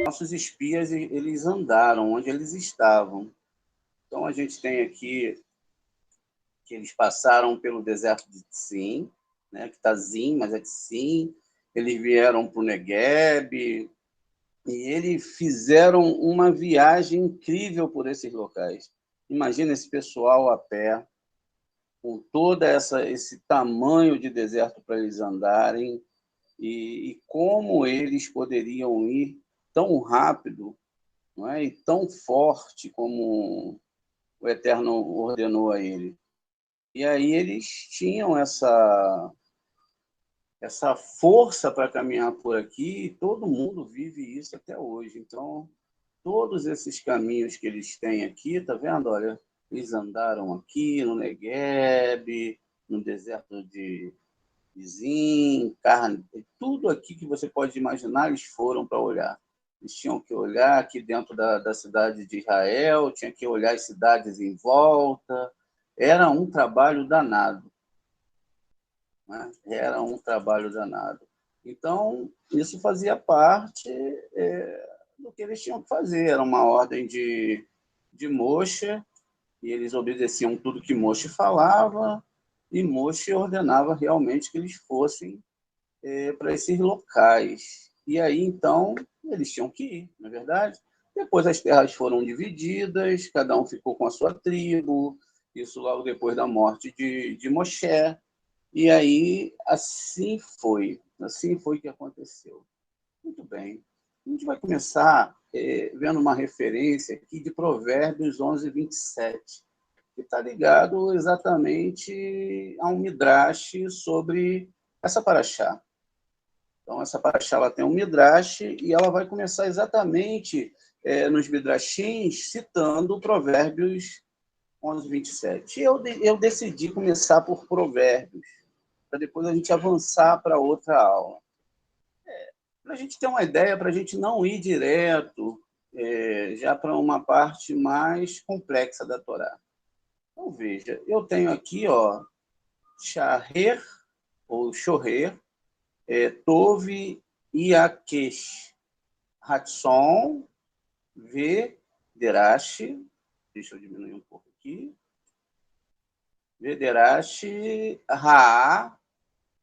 Nossos espias, eles andaram onde eles estavam. Então, a gente tem aqui que eles passaram pelo deserto de Tzim, né, que está Zim, mas é Tzim. Eles vieram para o Negueb, e eles fizeram uma viagem incrível por esses locais. Imagina esse pessoal a pé, com todo esse tamanho de deserto para eles andarem, e como eles poderiam ir tão rápido, não é? E tão forte como o Eterno ordenou a ele. E aí eles tinham essa força para caminhar por aqui, e todo mundo vive isso até hoje. Então, todos esses caminhos que eles têm aqui, tá vendo? Olha, eles andaram aqui no Negueb, no deserto de Zim, carne, tudo aqui que você pode imaginar, eles foram para olhar. Eles tinham que olhar aqui dentro da cidade de Israel, tinha que olhar as cidades em volta. Era um trabalho danado, né? Era um trabalho danado. Então, isso fazia parte do que eles tinham que fazer. Era uma ordem de Moshe, e eles obedeciam tudo que Moshe falava, e Moshe ordenava realmente que eles fossem para esses locais. E aí, então, eles tinham que ir, não é verdade? Depois as terras foram divididas, cada um ficou com a sua tribo, isso logo depois da morte de Moshe. E aí, assim foi que aconteceu. Muito bem. A gente vai começar vendo uma referência aqui de Provérbios 11, 27, que está ligado exatamente a um midrash sobre essa paraxá. Então, essa paraxá ela tem um midrash e ela vai começar exatamente nos midrashins citando Provérbios 11, 27. Eu decidi começar por Provérbios, para depois a gente avançar para outra aula. Para a gente ter uma ideia, para a gente não ir direto já para uma parte mais complexa da Torá. Então, veja, eu tenho aqui, ó, Shaher, ou Shoher, Tove, Iakesh, Hatson, Vederash, deixa eu diminuir um pouco aqui, Vederash, Ra,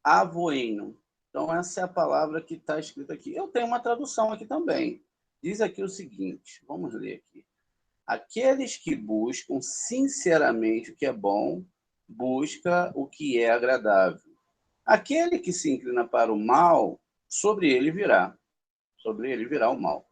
Avoino. Então, essa é a palavra que está escrita aqui. Eu tenho uma tradução aqui também. Diz aqui o seguinte, vamos ler aqui. Aqueles que buscam sinceramente o que é bom, busca o que é agradável. Aquele que se inclina para o mal, sobre ele virá o mal.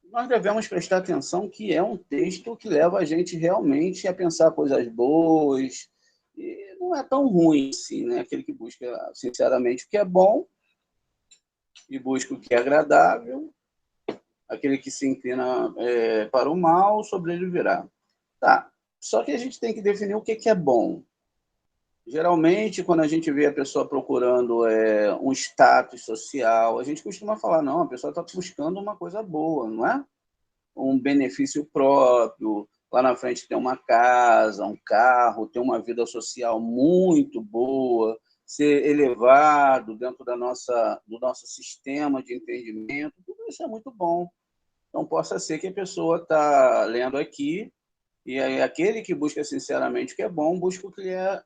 Nós devemos prestar atenção que é um texto que leva a gente realmente a pensar coisas boas, e não é tão ruim assim, né? Aquele que busca sinceramente o que é bom e busca o que é agradável, aquele que se inclina para o mal, sobre ele virá. Tá, só que a gente tem que definir o que é bom. Geralmente, quando a gente vê a pessoa procurando um status social, a gente costuma falar, não, a pessoa está buscando uma coisa boa, não é? Um benefício próprio, lá na frente tem uma casa, um carro, ter uma vida social muito boa, ser elevado dentro do nosso sistema de entendimento, tudo isso é muito bom. Então, possa ser que a pessoa está lendo aqui, e aí, aquele que busca sinceramente o que é bom, busca o que é.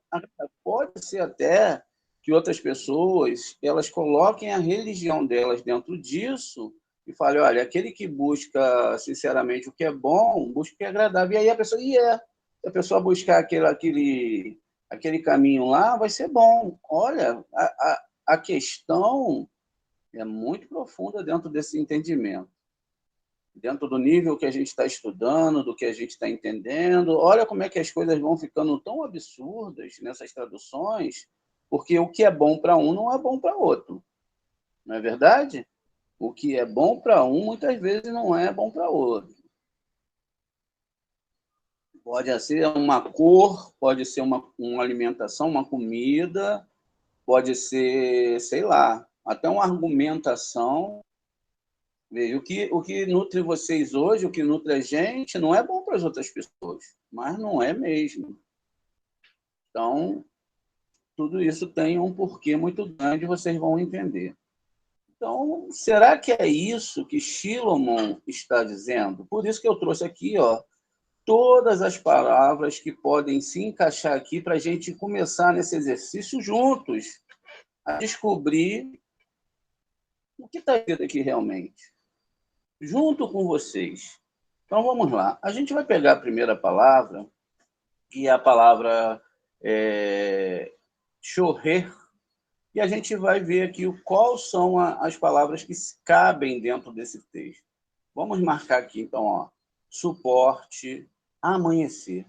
Pode ser até que outras pessoas elas coloquem a religião delas dentro disso e falem, olha, aquele que busca sinceramente o que é bom, busca o que é agradável. E aí a pessoa, se a pessoa buscar aquele caminho lá, vai ser bom. Olha, a questão é muito profunda dentro desse entendimento, dentro do nível que a gente está estudando, do que a gente está entendendo. Olha como é que as coisas vão ficando tão absurdas nessas traduções, porque o que é bom para um não é bom para outro. Não é verdade? O que é bom para um, muitas vezes, não é bom para outro. Pode ser uma cor, pode ser uma alimentação, uma comida, pode ser, sei lá, até uma argumentação. Veja, o que nutre vocês hoje, o que nutre a gente, não é bom para as outras pessoas, mas não é mesmo. Então, tudo isso tem um porquê muito grande, vocês vão entender. Então, será que é isso que Shilomon está dizendo? Por isso que eu trouxe aqui, ó, todas as palavras que podem se encaixar aqui para a gente começar nesse exercício juntos, a descobrir o que está escrito aqui realmente, junto com vocês. Então, vamos lá. A gente vai pegar a primeira palavra, que é a palavra chorer, e a gente vai ver aqui quais são as palavras que cabem dentro desse texto. Vamos marcar aqui, então, ó, suporte, amanhecer.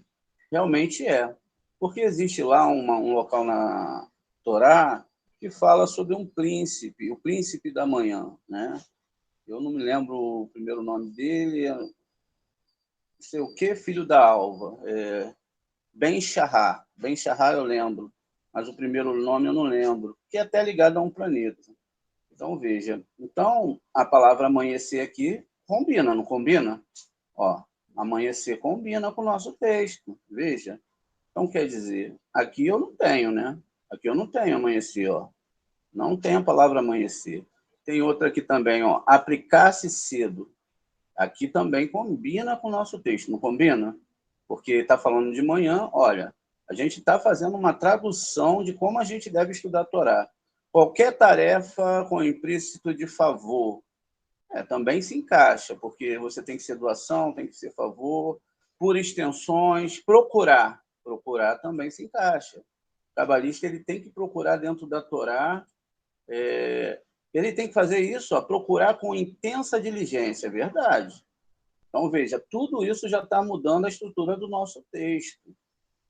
Realmente é. Porque existe lá um local na Torá que fala sobre um príncipe, o príncipe da manhã, né? Eu não me lembro o primeiro nome dele, não sei o que, filho da alva. Ben-Shahar. Ben-Shahar eu lembro, mas o primeiro nome eu não lembro, que é até ligado a um planeta. Então, veja. Então, a palavra amanhecer aqui combina, não combina? Ó, amanhecer combina com o nosso texto, veja. Então, quer dizer, aqui eu não tenho, né? Aqui eu não tenho amanhecer, ó. Não tem a palavra amanhecer. Tem outra aqui também, ó, aplicar-se cedo. Aqui também combina com o nosso texto, não combina? Porque está falando de manhã, olha, a gente está fazendo uma tradução de como a gente deve estudar a Torá. Qualquer tarefa com implícito de favor também se encaixa, porque você tem que ser doação, tem que ser favor, por extensões, procurar. Procurar também se encaixa. O cabalista ele tem que procurar dentro da Torá, ele tem que fazer isso, ó, procurar com intensa diligência, é verdade. Então, veja, tudo isso já está mudando a estrutura do nosso texto.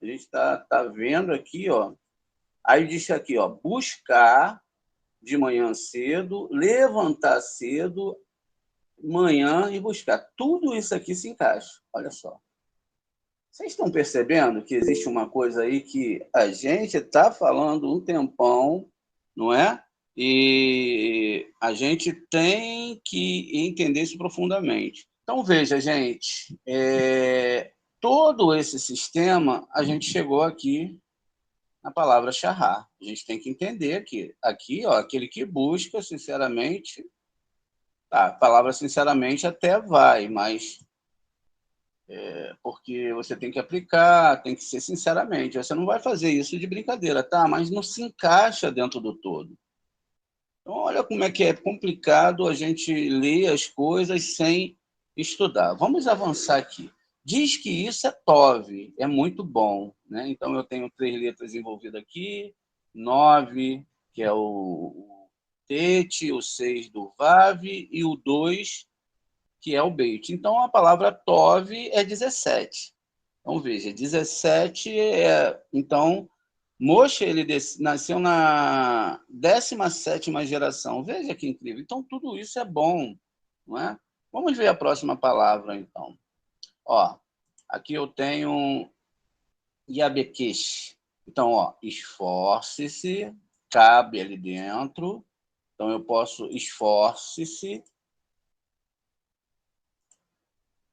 A gente está vendo aqui, ó, aí diz aqui, ó, buscar de manhã cedo, levantar cedo, manhã e buscar. Tudo isso aqui se encaixa, olha só. Vocês estão percebendo que existe uma coisa aí que a gente está falando um tempão, não é? E a gente tem que entender isso profundamente. Então, veja, gente, todo esse sistema, a gente chegou aqui na palavra charrar. A gente tem que entender que aqui, ó, aquele que busca, sinceramente, tá, a palavra sinceramente até vai, mas porque você tem que aplicar, tem que ser sinceramente. Você não vai fazer isso de brincadeira, tá? Mas não se encaixa dentro do todo. Então, olha como é que é complicado a gente ler as coisas sem estudar. Vamos avançar aqui. Diz que isso é Tov, é muito bom, né? Então, eu tenho 3 letras envolvidas aqui, 9, que é o Tete, o 6 do Vav, e o 2, que é o Beit. Então, a palavra Tov é 17. Então, veja, 17 Então, Moshe, ele nasceu na 17ª geração. Veja que incrível. Então, tudo isso é bom, não é? Vamos ver a próxima palavra, então. Ó, aqui eu tenho Yabekesh. Então, ó, esforce-se, cabe ali dentro. Então, eu posso esforce-se,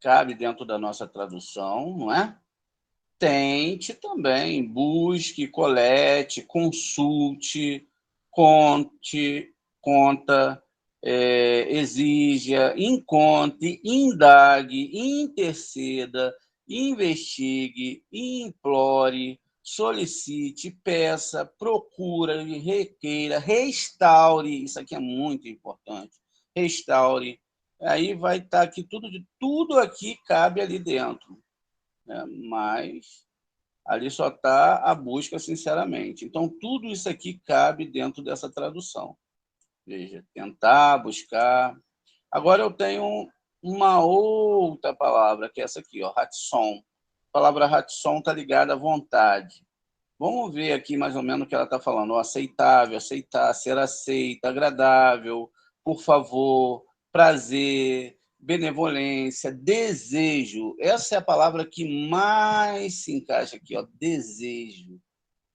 cabe dentro da nossa tradução, não é? Tente também, busque, colete, consulte, conte, conta, exija, encontre, indague, interceda, investigue, implore, solicite, peça, procura, requeira, restaure, isso aqui é muito importante, restaure. Aí vai estar aqui tudo aqui cabe ali dentro, né? Mas ali só está a busca sinceramente. Então, tudo isso aqui cabe dentro dessa tradução. Veja, tentar, buscar. Agora eu tenho uma outra palavra, que é essa aqui, ó, ratson. A palavra ratson está ligada à vontade. Vamos ver aqui mais ou menos o que ela está falando. Ó, aceitável, aceitar, ser aceita, agradável, por favor, prazer, benevolência, desejo. Essa é a palavra que mais se encaixa aqui, ó, desejo.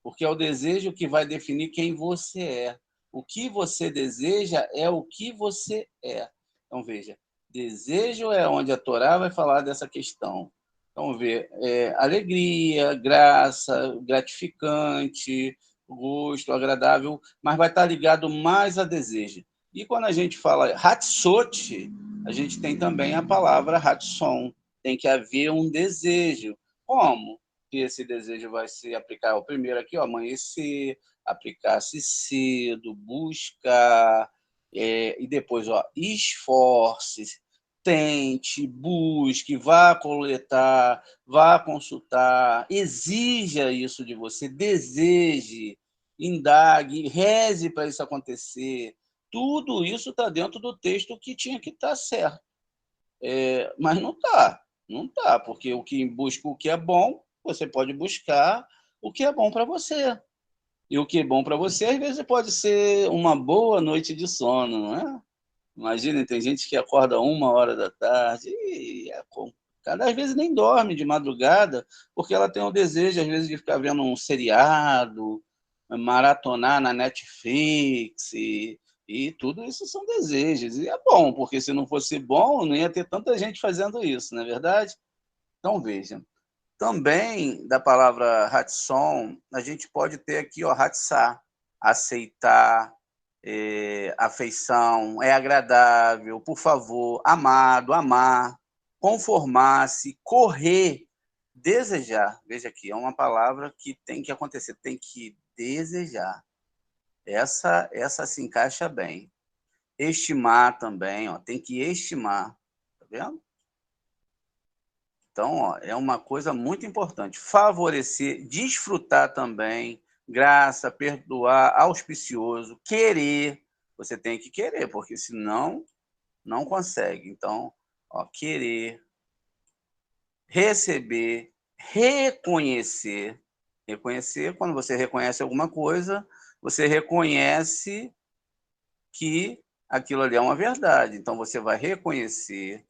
Porque é o desejo que vai definir quem você é. O que você deseja é o que você é. Então, veja, desejo é onde a Torá vai falar dessa questão. Então, ver alegria, graça, gratificante, gosto, agradável, mas vai estar ligado mais a desejo. E quando a gente fala Hatsot, a gente tem também a palavra Hatson. Tem que haver um desejo. Como que esse desejo vai se aplicar? O primeiro aqui, ó, amanhecer, aplicar-se cedo, buscar, e depois, ó, esforce-se, tente, busque, vá coletar, vá consultar, exija isso de você, deseje, indague, reze para isso acontecer. Tudo isso está dentro do texto que tinha que estar certo. Mas não está, não está, porque o que busca o que é bom, você pode buscar o que é bom para você. E o que é bom para você, às vezes, pode ser uma boa noite de sono, não é? Imagina, tem gente que acorda 1 hora da tarde e cada vezes nem dorme de madrugada, porque ela tem o desejo, às vezes, de ficar vendo um seriado, maratonar na Netflix, e tudo isso são desejos. E é bom, porque se não fosse bom, não ia ter tanta gente fazendo isso, não é verdade? Então, veja. Também, da palavra Hatson, a gente pode ter aqui, ó, Hatsá, aceitar, afeição, é agradável, por favor, amado, amar, conformar-se, correr, desejar. Veja aqui, é uma palavra que tem que acontecer, tem que desejar. Essa se encaixa bem. Estimar também, ó, tem que estimar, tá vendo? Então, ó, é uma coisa muito importante. Favorecer, desfrutar também, graça, perdoar, auspicioso, querer. Você tem que querer, porque senão não consegue. Então, ó, querer, receber, reconhecer. Reconhecer, quando você reconhece alguma coisa, você reconhece que aquilo ali é uma verdade. Então, você vai reconhecer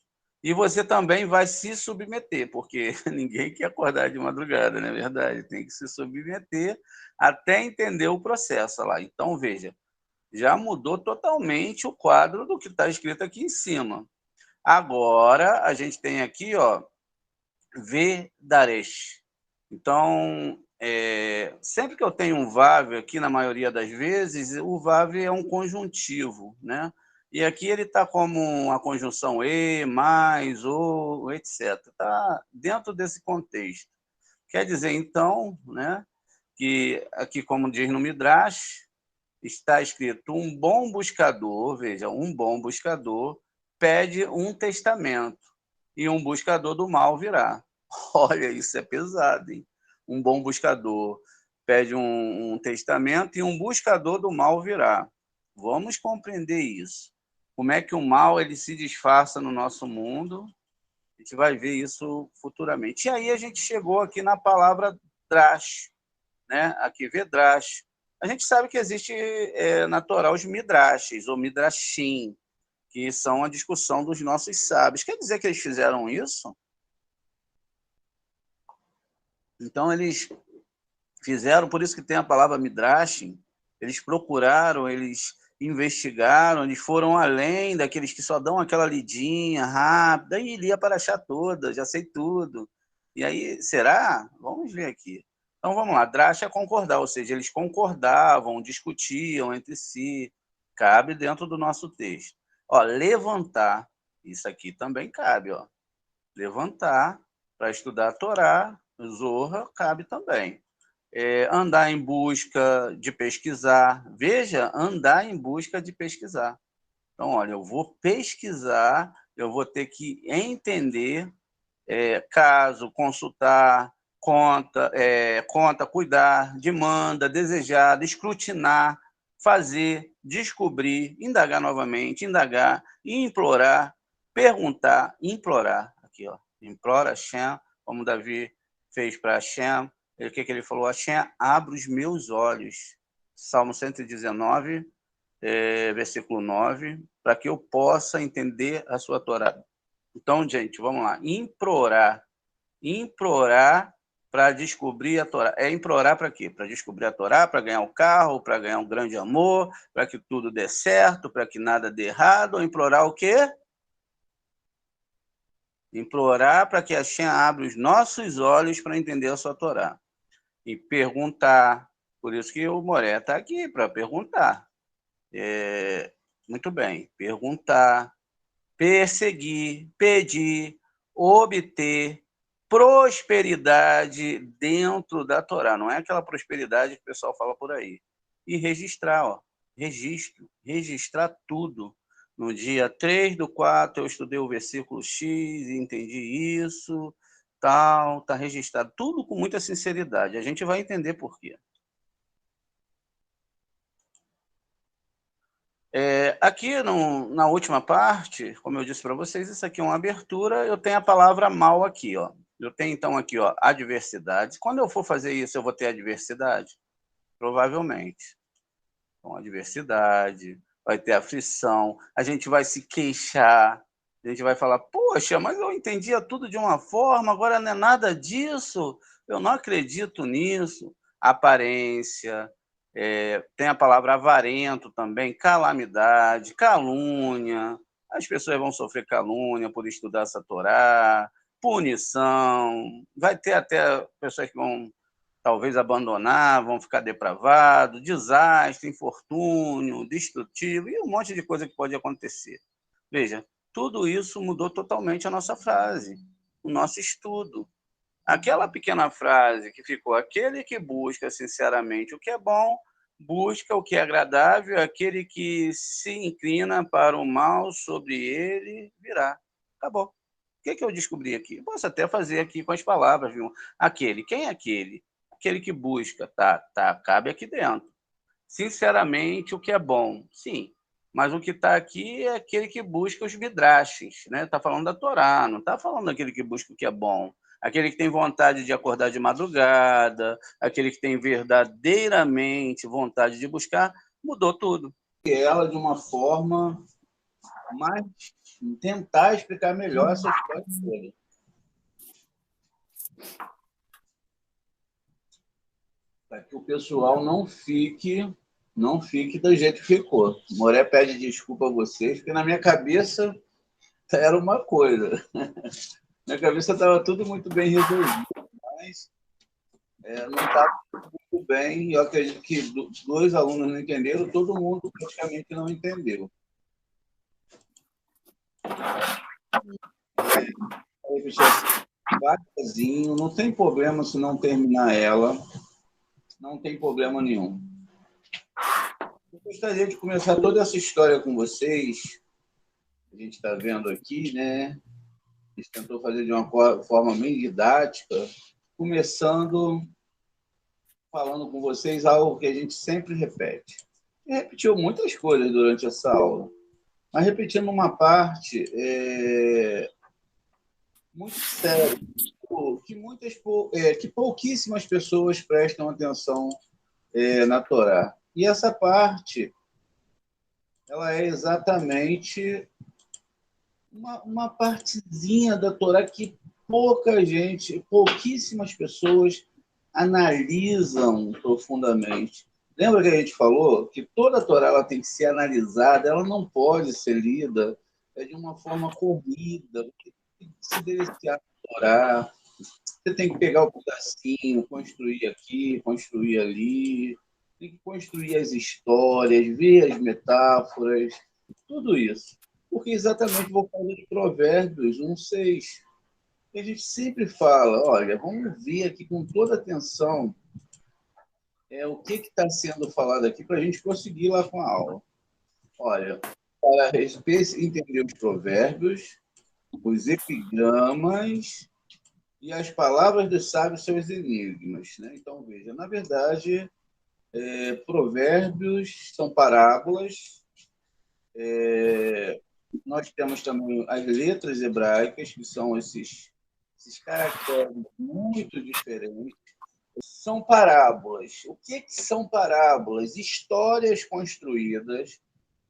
e você também vai se submeter, porque ninguém quer acordar de madrugada, não é verdade? Tem que se submeter até entender o processo lá. Então, veja, já mudou totalmente o quadro do que está escrito aqui em cima. Agora, a gente tem aqui, ó, Vedaresh. Então, sempre que eu tenho um VAV aqui, na maioria das vezes, o VAV é um conjuntivo, né? E aqui ele está como uma conjunção e, mais, ou, etc. Está dentro desse contexto. Quer dizer, então, né, que aqui, como diz no Midrash, está escrito um bom buscador, veja, um bom buscador pede um testamento e um buscador do mal virá. Olha, isso é pesado, hein? Um bom buscador pede um testamento e um buscador do mal virá. Vamos compreender isso. Como é que o mal ele se disfarça no nosso mundo? A gente vai ver isso futuramente. E aí a gente chegou aqui na palavra drash, né? Aqui, vedrash. A gente sabe que existe na Torá os midrashes, ou midrashim, que são a discussão dos nossos sábios. Quer dizer que eles fizeram isso? Então, eles fizeram, por isso que tem a palavra midrash, eles procuraram, eles investigaram, eles foram além daqueles que só dão aquela lidinha rápida, e lia para achar toda, já sei tudo. E aí, será? Vamos ver aqui. Então, vamos lá. Drash é concordar, ou seja, eles concordavam, discutiam entre si, cabe dentro do nosso texto. Ó, levantar, isso aqui também cabe, ó. Levantar para estudar a Torá, Zorra, cabe também. Andar em busca de pesquisar. Veja, andar em busca de pesquisar. Então, olha, eu vou pesquisar, eu vou ter que entender caso, consultar, conta, cuidar, demanda, desejar, escrutinar, fazer, descobrir, indagar novamente, indagar, implorar, perguntar, implorar. Aqui, ó, implora Hashem, como Davi fez para Hashem. O que ele falou? Hashem, abre os meus olhos. Salmo 119, versículo 9, para que eu possa entender a sua Torá. Então, gente, vamos lá. Implorar. Implorar para descobrir a Torá. É implorar para quê? Para descobrir a Torá, para ganhar o carro, para ganhar um grande amor, para que tudo dê certo, para que nada dê errado. Ou implorar o quê? Implorar para que a Hashem abra os nossos olhos para entender a sua Torá. E perguntar. Por isso que o Moré está aqui, para perguntar. Muito bem. Perguntar, perseguir, pedir, obter, prosperidade dentro da Torá. Não é aquela prosperidade que o pessoal fala por aí. E registrar, ó. Registro. Registrar tudo. No dia 3/4, eu estudei o versículo X e entendi isso, tal, está registrado. Tudo com muita sinceridade. A gente vai entender por quê. Aqui na última parte, como eu disse para vocês, isso aqui é uma abertura, eu tenho a palavra mal aqui, ó. Eu tenho então aqui, ó, adversidade. Quando eu for fazer isso, eu vou ter adversidade? Provavelmente. Então, adversidade, vai ter aflição, a gente vai se queixar, a gente vai falar, poxa, mas eu entendia tudo de uma forma, agora não é nada disso, eu não acredito nisso. Aparência, tem a palavra avarento também, calamidade, calúnia, as pessoas vão sofrer calúnia por estudar essa Torá, punição, vai ter até pessoas que vão talvez abandonar, vão ficar depravados, desastre, infortúnio, destrutivo e um monte de coisa que pode acontecer. Veja, tudo isso mudou totalmente a nossa frase, o nosso estudo. Aquela pequena frase que ficou, aquele que busca sinceramente o que é bom, busca o que é agradável, aquele que se inclina para o mal, sobre ele virá. Acabou. O que eu descobri aqui? Posso até fazer aqui com as palavras, viu? Aquele, quem é aquele? Aquele que busca, cabe aqui dentro. Sinceramente, o que é bom, sim. Mas o que está aqui é aquele que busca os midrashes, né? Está falando da Torá, não está falando daquele que busca o que é bom. Aquele que tem vontade de acordar de madrugada, aquele que tem verdadeiramente vontade de buscar, mudou tudo. E ela, de uma forma mais tentar explicar melhor essa história toda. Para que o pessoal não fique do jeito que ficou. Moré pede desculpa a vocês, porque na minha cabeça era uma coisa. Na cabeça estava tudo muito bem resolvido, mas não estava muito bem. Eu acredito que 2 alunos não entenderam, todo mundo praticamente não entendeu. Devagarzinho, não tem problema se não terminar ela, não tem problema nenhum. Eu gostaria de começar toda essa história com vocês. A gente está vendo aqui, né? A gente tentou fazer de uma forma bem didática, começando falando com vocês algo que a gente sempre repete. E repetiu muitas coisas durante essa aula, mas repetindo uma parte muito séria, que pouquíssimas pessoas prestam atenção na Torá. E essa parte, ela é exatamente uma partezinha da Torá que pouquíssimas pessoas analisam profundamente. Lembra que a gente falou que toda a Torá ela tem que ser analisada, ela não pode ser lida de uma forma corrida, você tem que se deliciar na Torá, você tem que pegar o pedacinho, construir aqui, construir ali, tem que construir as histórias, ver as metáforas, tudo isso. Porque exatamente vou falar de Provérbios 1:6. A gente sempre fala, olha, vamos ver aqui com toda atenção o que está sendo falado aqui para a gente conseguir ir lá com a aula. Olha, para entender os provérbios, os epigramas e as palavras dos sábios, seus enigmas. Né? Então, veja, na verdade, provérbios são parábolas. Nós temos também as letras hebraicas, que são esses caracteres muito diferentes. São parábolas. O que são parábolas? Histórias construídas,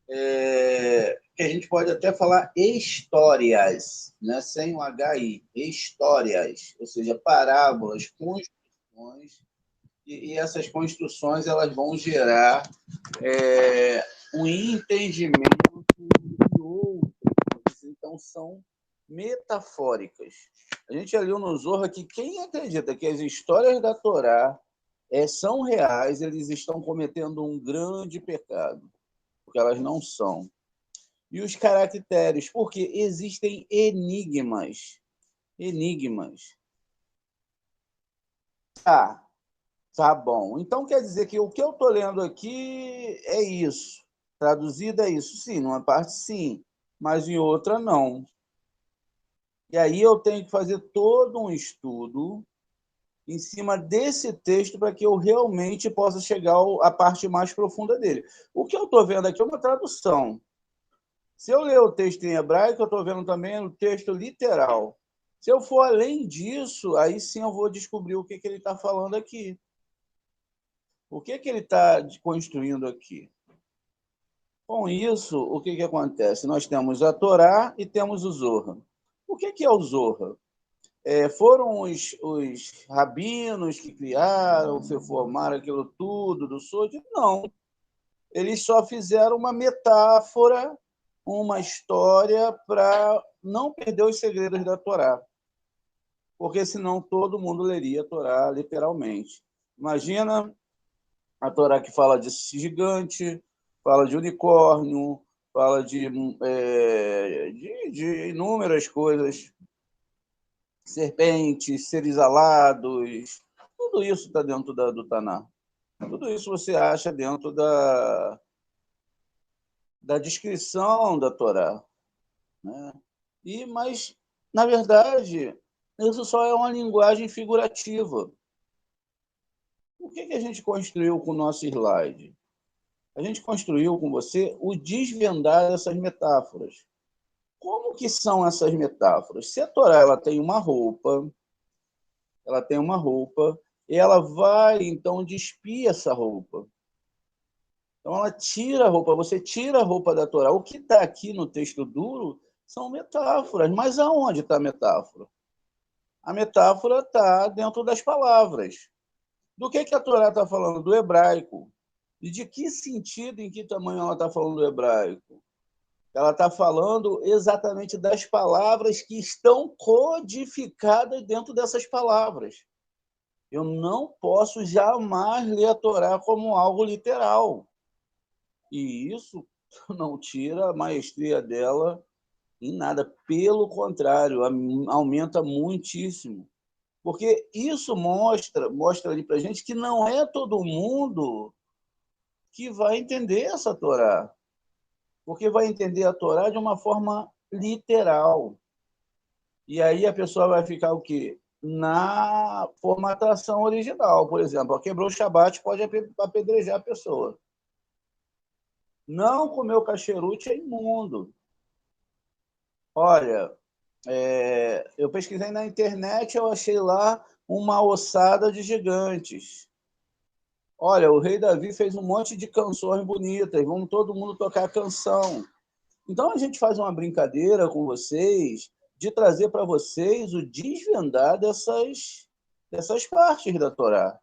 que a gente pode até falar histórias, né? Sem o HI, histórias, ou seja, parábolas, construções, e essas construções elas vão gerar um entendimento de outras. Então, são metafóricas. A gente já leu no Zohar que quem acredita que as histórias da Torá são reais, eles estão cometendo um grande pecado, porque elas não são. e os caracteres, porque existem enigmas. Enigmas. Tá bom. Então quer dizer que o que eu estou lendo aqui é isso. Traduzido é isso. Sim, numa parte sim, mas em outra não. E aí eu tenho que fazer todo um estudo em cima desse texto para que eu realmente possa chegar à parte mais profunda dele. O que eu estou vendo aqui é uma tradução. Se eu ler o texto em hebraico, eu estou vendo também o texto literal. Se eu for além disso, aí sim eu vou descobrir o que ele está falando aqui. O que ele está construindo aqui? Com isso, o que acontece? Nós temos a Torá e temos o Zohar. O que é o Zohar? Foram os rabinos que criaram, que formaram aquilo tudo do Sod? Não. Eles só fizeram uma metáfora, uma história para não perder os segredos da Torá. Porque senão todo mundo leria a Torá literalmente. Imagina a Torá que fala de gigante, fala de unicórnio, fala de inúmeras coisas, serpentes, seres alados, tudo isso está dentro do Taná. Tudo isso você acha dentro da descrição da Torá. Né? Mas, na verdade, isso só é uma linguagem figurativa. O que a gente construiu com o nosso slide? A gente construiu com você o desvendar dessas metáforas. Como que são essas metáforas? Se a Torá ela tem uma roupa, e ela vai, então, despir essa roupa. Então, ela tira a roupa, você tira a roupa da Torá. O que está aqui no texto duro são metáforas. Mas aonde está a metáfora? A metáfora está dentro das palavras. Do que a Torá está falando? Do hebraico. E de que sentido, em que tamanho ela está falando do hebraico? Ela está falando exatamente das palavras que estão codificadas dentro dessas palavras. Eu não posso jamais ler a Torá como algo literal. E isso não tira a maestria dela em nada. Pelo contrário, aumenta muitíssimo. Porque isso mostra ali para a gente que não é todo mundo que vai entender essa Torá. Porque vai entender a Torá de uma forma literal. E aí a pessoa vai ficar o quê? Na formatação original. Por exemplo, quebrou o Shabat, pode apedrejar a pessoa. Não comer o cacherute é imundo. Olha, eu pesquisei na internet, eu achei lá uma ossada de gigantes. Olha, o rei Davi fez um monte de canções bonitas, vamos todo mundo tocar canção. Então a gente faz uma brincadeira com vocês de trazer para vocês o desvendar dessas partes da Torá,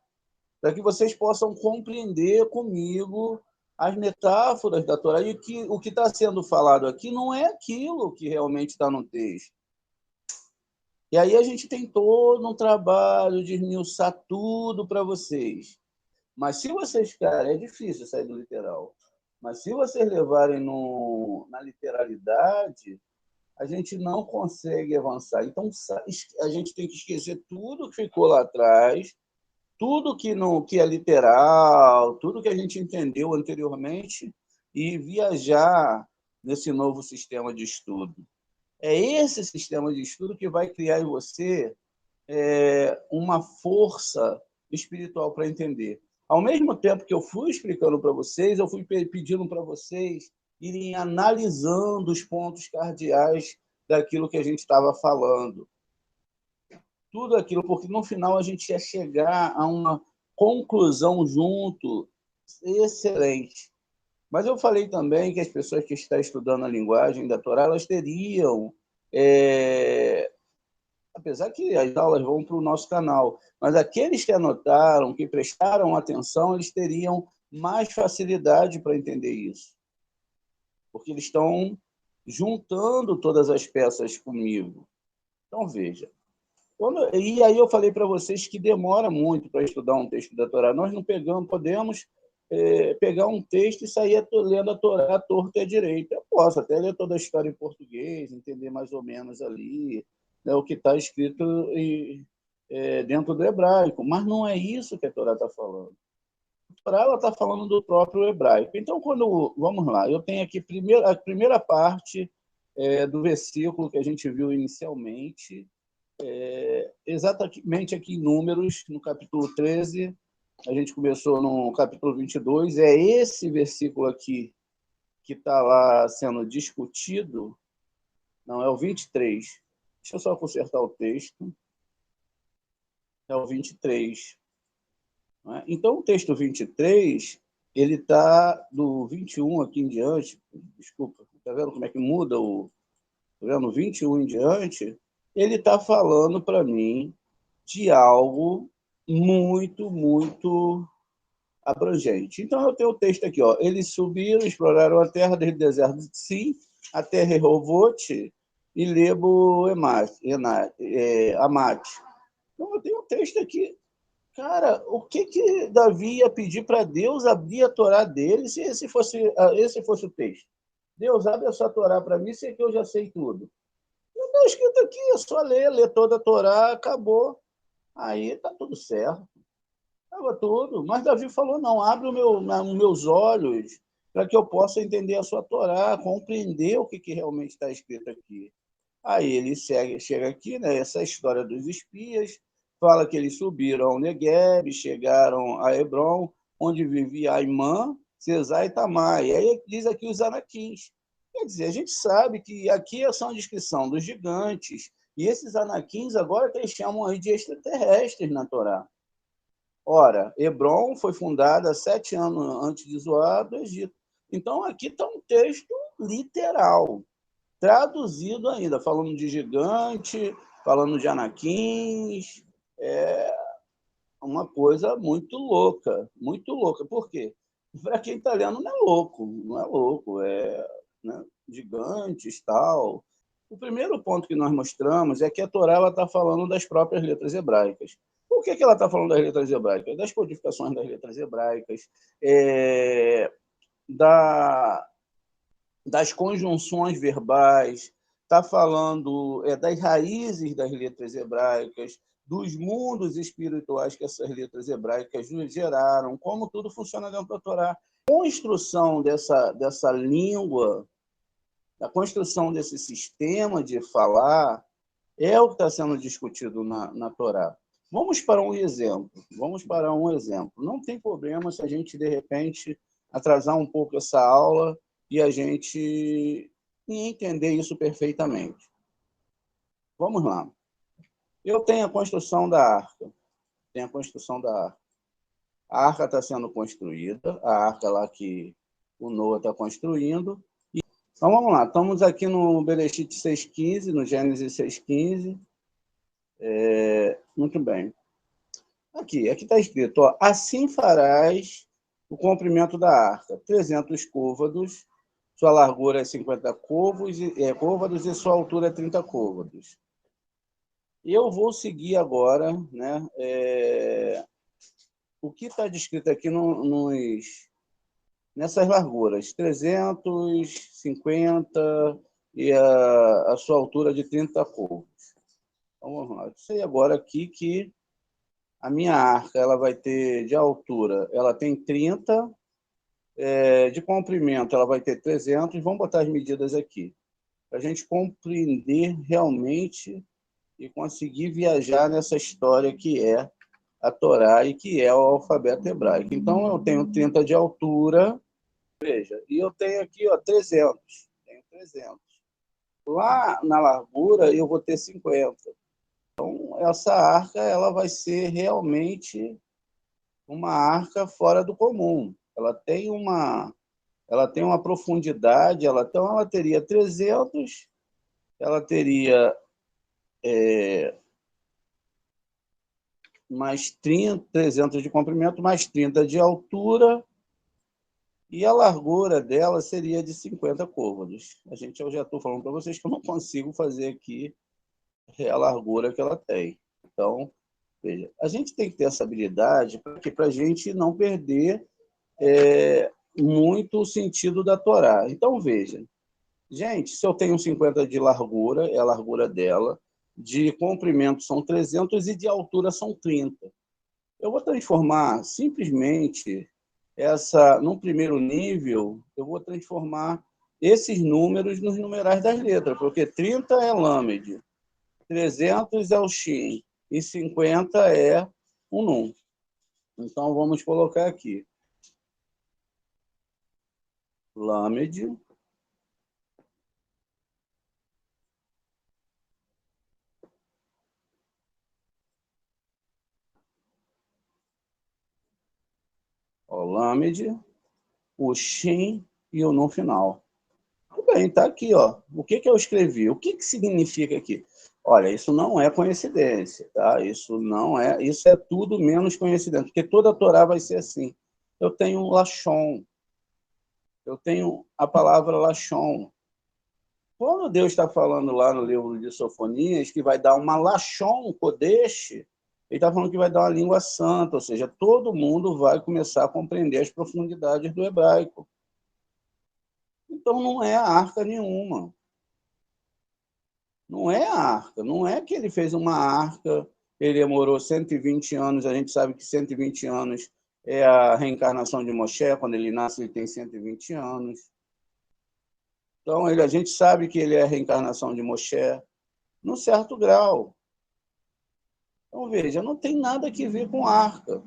para que vocês possam compreender comigo as metáforas da Torá. E o que está sendo falado aqui não é aquilo que realmente está no texto. E aí a gente tem todo um trabalho de esmiuçar tudo para vocês. Mas se vocês ficarem, é difícil sair do literal, mas se vocês levarem na literalidade, a gente não consegue avançar. Então, a gente tem que esquecer tudo que ficou lá atrás, tudo que é literal, tudo que a gente entendeu anteriormente e viajar nesse novo sistema de estudo. É esse sistema de estudo que vai criar em você uma força espiritual para entender. Ao mesmo tempo que eu fui explicando para vocês, eu fui pedindo para vocês irem analisando os pontos cardeais daquilo que a gente estava falando. Tudo aquilo, porque no final a gente ia chegar a uma conclusão junto excelente. Mas eu falei também que as pessoas que estão estudando a linguagem da Torá, elas teriam, apesar que as aulas vão para o nosso canal, mas aqueles que anotaram, que prestaram atenção, eles teriam mais facilidade para entender isso, porque eles estão juntando todas as peças comigo. Então, veja. E aí eu falei para vocês que demora muito para estudar um texto da Torá. Nós não podemos pegar um texto e sair lendo a Torá torto e à direita. Eu posso até ler toda a história em português, entender mais ou menos ali, né, o que está escrito dentro do hebraico, mas não é isso que a Torá está falando. A Torá está falando do próprio hebraico. Então, vamos lá, eu tenho aqui a primeira parte do versículo que a gente viu inicialmente, exatamente aqui em Números, no capítulo 13, a gente começou no capítulo 22, é esse versículo aqui que está lá sendo discutido, não, é o 23. Deixa eu só consertar o texto. É o 23. Né? Então, o texto 23, ele está do 21 aqui em diante, desculpa, está vendo como é que muda tá vendo? 21 em diante, ele está falando para mim de algo muito, muito abrangente. Então, eu tenho o texto aqui, ó. Eles subiram, exploraram a terra desde o deserto de Sim até Rehobote e Lebo Amate. Então, eu tenho um texto aqui. Cara, o que Davi ia pedir para Deus abrir a Torá dele se esse fosse o texto? Deus, abre a sua Torá para mim, sei que eu já sei tudo. Não está escrito aqui, é só ler toda a Torá, acabou. Aí está tudo certo. Estava tudo. Mas Davi falou, não, abre os meus olhos para que eu possa entender a sua Torá, compreender o que realmente está escrito aqui. Aí ele chega aqui, né, essa história dos espias, fala que eles subiram ao Negueb, chegaram a Hebron, onde vivia Aimã, Cesar e Tamar. E aí diz aqui os anaquins. Quer dizer, a gente sabe que aqui é só uma descrição dos gigantes, e esses anaquins agora que eles chamam aí de extraterrestres na Torá. Ora, Hebron foi fundada 7 anos antes de Zoar do Egito. Então, aqui está um texto literal, traduzido ainda, falando de gigante, falando de anaquins. É uma coisa muito louca, muito louca. Por quê? Para quem está lendo, não é louco, não é louco, né, gigantes, tal. O primeiro ponto que nós mostramos é que a Torá está falando das próprias letras hebraicas. Por que ela está falando das letras hebraicas? Das codificações das letras hebraicas, das conjunções verbais, está falando das raízes das letras hebraicas, dos mundos espirituais que essas letras hebraicas geraram, como tudo funciona dentro da Torá. A construção dessa língua, a construção desse sistema de falar, é o que está sendo discutido na Torá. Vamos para um exemplo. Não tem problema se a gente, de repente, atrasar um pouco essa aula e a gente entender isso perfeitamente. Vamos lá. Eu tenho a construção da arca. A arca está sendo construída, a arca lá que o Noa está construindo. Então, vamos lá. Estamos aqui no Bereshit 6,15, no Gênesis 6,15. Muito bem. Aqui está escrito, ó, assim farás o comprimento da arca, 300 côvados, sua largura é 50 côvados e sua altura é 30 côvados. Eu vou seguir agora, né, o que está descrito aqui nessas larguras, 350 e a sua altura de 30 côvados. Então, vamos lá. Eu sei agora aqui que a minha arca ela vai ter de altura, ela tem 30, de comprimento ela vai ter 300, vamos botar as medidas aqui, para a gente compreender realmente e conseguir viajar nessa história que é a Torá e que é o alfabeto hebraico. Então, eu tenho 30 de altura, veja, e eu tenho aqui, ó, 300. Tenho 300. Lá na largura, eu vou ter 50. Então, essa arca ela vai ser realmente uma arca fora do comum. Ela tem uma profundidade, então ela teria 300, ela teria mais 30, 300 de comprimento, mais 30 de altura, e a largura dela seria de 50 côvados. Eu já estou falando para vocês que eu não consigo fazer aqui a largura que ela tem. Então, veja, a gente tem que ter essa habilidade para a gente não perder muito o sentido da Torá. Então, veja, gente, se eu tenho 50 de largura, é a largura dela, de comprimento são 300 e de altura são 30. Eu vou transformar simplesmente num primeiro nível, eu vou transformar esses números nos numerais das letras, porque 30 é Lamed, 300 é o Shin e 50 é o Nun. Então, vamos colocar aqui. Lamed, Lamed, o Shin e o Nun final. Tudo bem, está aqui. Ó. O que eu escrevi? O que significa aqui? Olha, isso não é coincidência, tá? Isso é tudo menos coincidência, porque toda a Torá vai ser assim. Eu tenho Lashon, eu tenho a palavra Lashon. Quando Deus está falando lá no livro de Sofonias que vai dar uma Lashon Kodesh, ele está falando que vai dar uma língua santa, ou seja, todo mundo vai começar a compreender as profundidades do hebraico. Então, não é arca nenhuma. Não é a arca. Não é que ele fez uma arca, ele demorou 120 anos, a gente sabe que 120 anos é a reencarnação de Moshe, quando ele nasce, ele tem 120 anos. Então, a gente sabe que ele é a reencarnação de Moshe, num certo grau. Então, veja, não tem nada a ver com arca.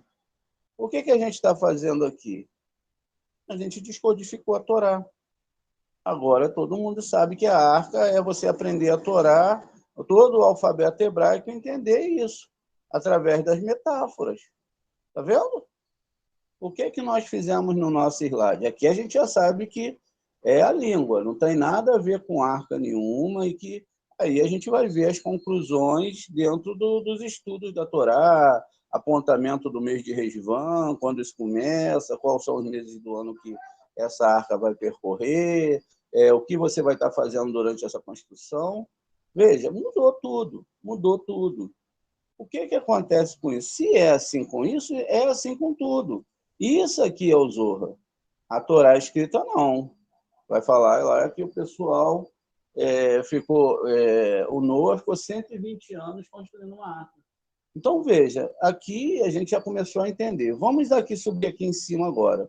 O que a gente está fazendo aqui? A gente descodificou a Torá. Agora, todo mundo sabe que a arca é você aprender a Torá, todo o alfabeto hebraico, e entender isso, através das metáforas. Está vendo? O que nós fizemos no nosso slide? Aqui a gente já sabe que é a língua, não tem nada a ver com arca nenhuma, e que aí a gente vai ver as conclusões dentro dos estudos da Torá, apontamento do mês de Resvan, quando isso começa, quais são os meses do ano que essa arca vai percorrer, o que você vai estar fazendo durante essa construção. Veja, mudou tudo, mudou tudo. O que acontece com isso? Se é assim com isso, é assim com tudo. Isso aqui é o Zohar. A Torá escrita, não. Vai falar lá que o pessoal o Noah ficou 120 anos construindo uma arca. Então, veja, aqui a gente já começou a entender. Vamos subir aqui em cima agora.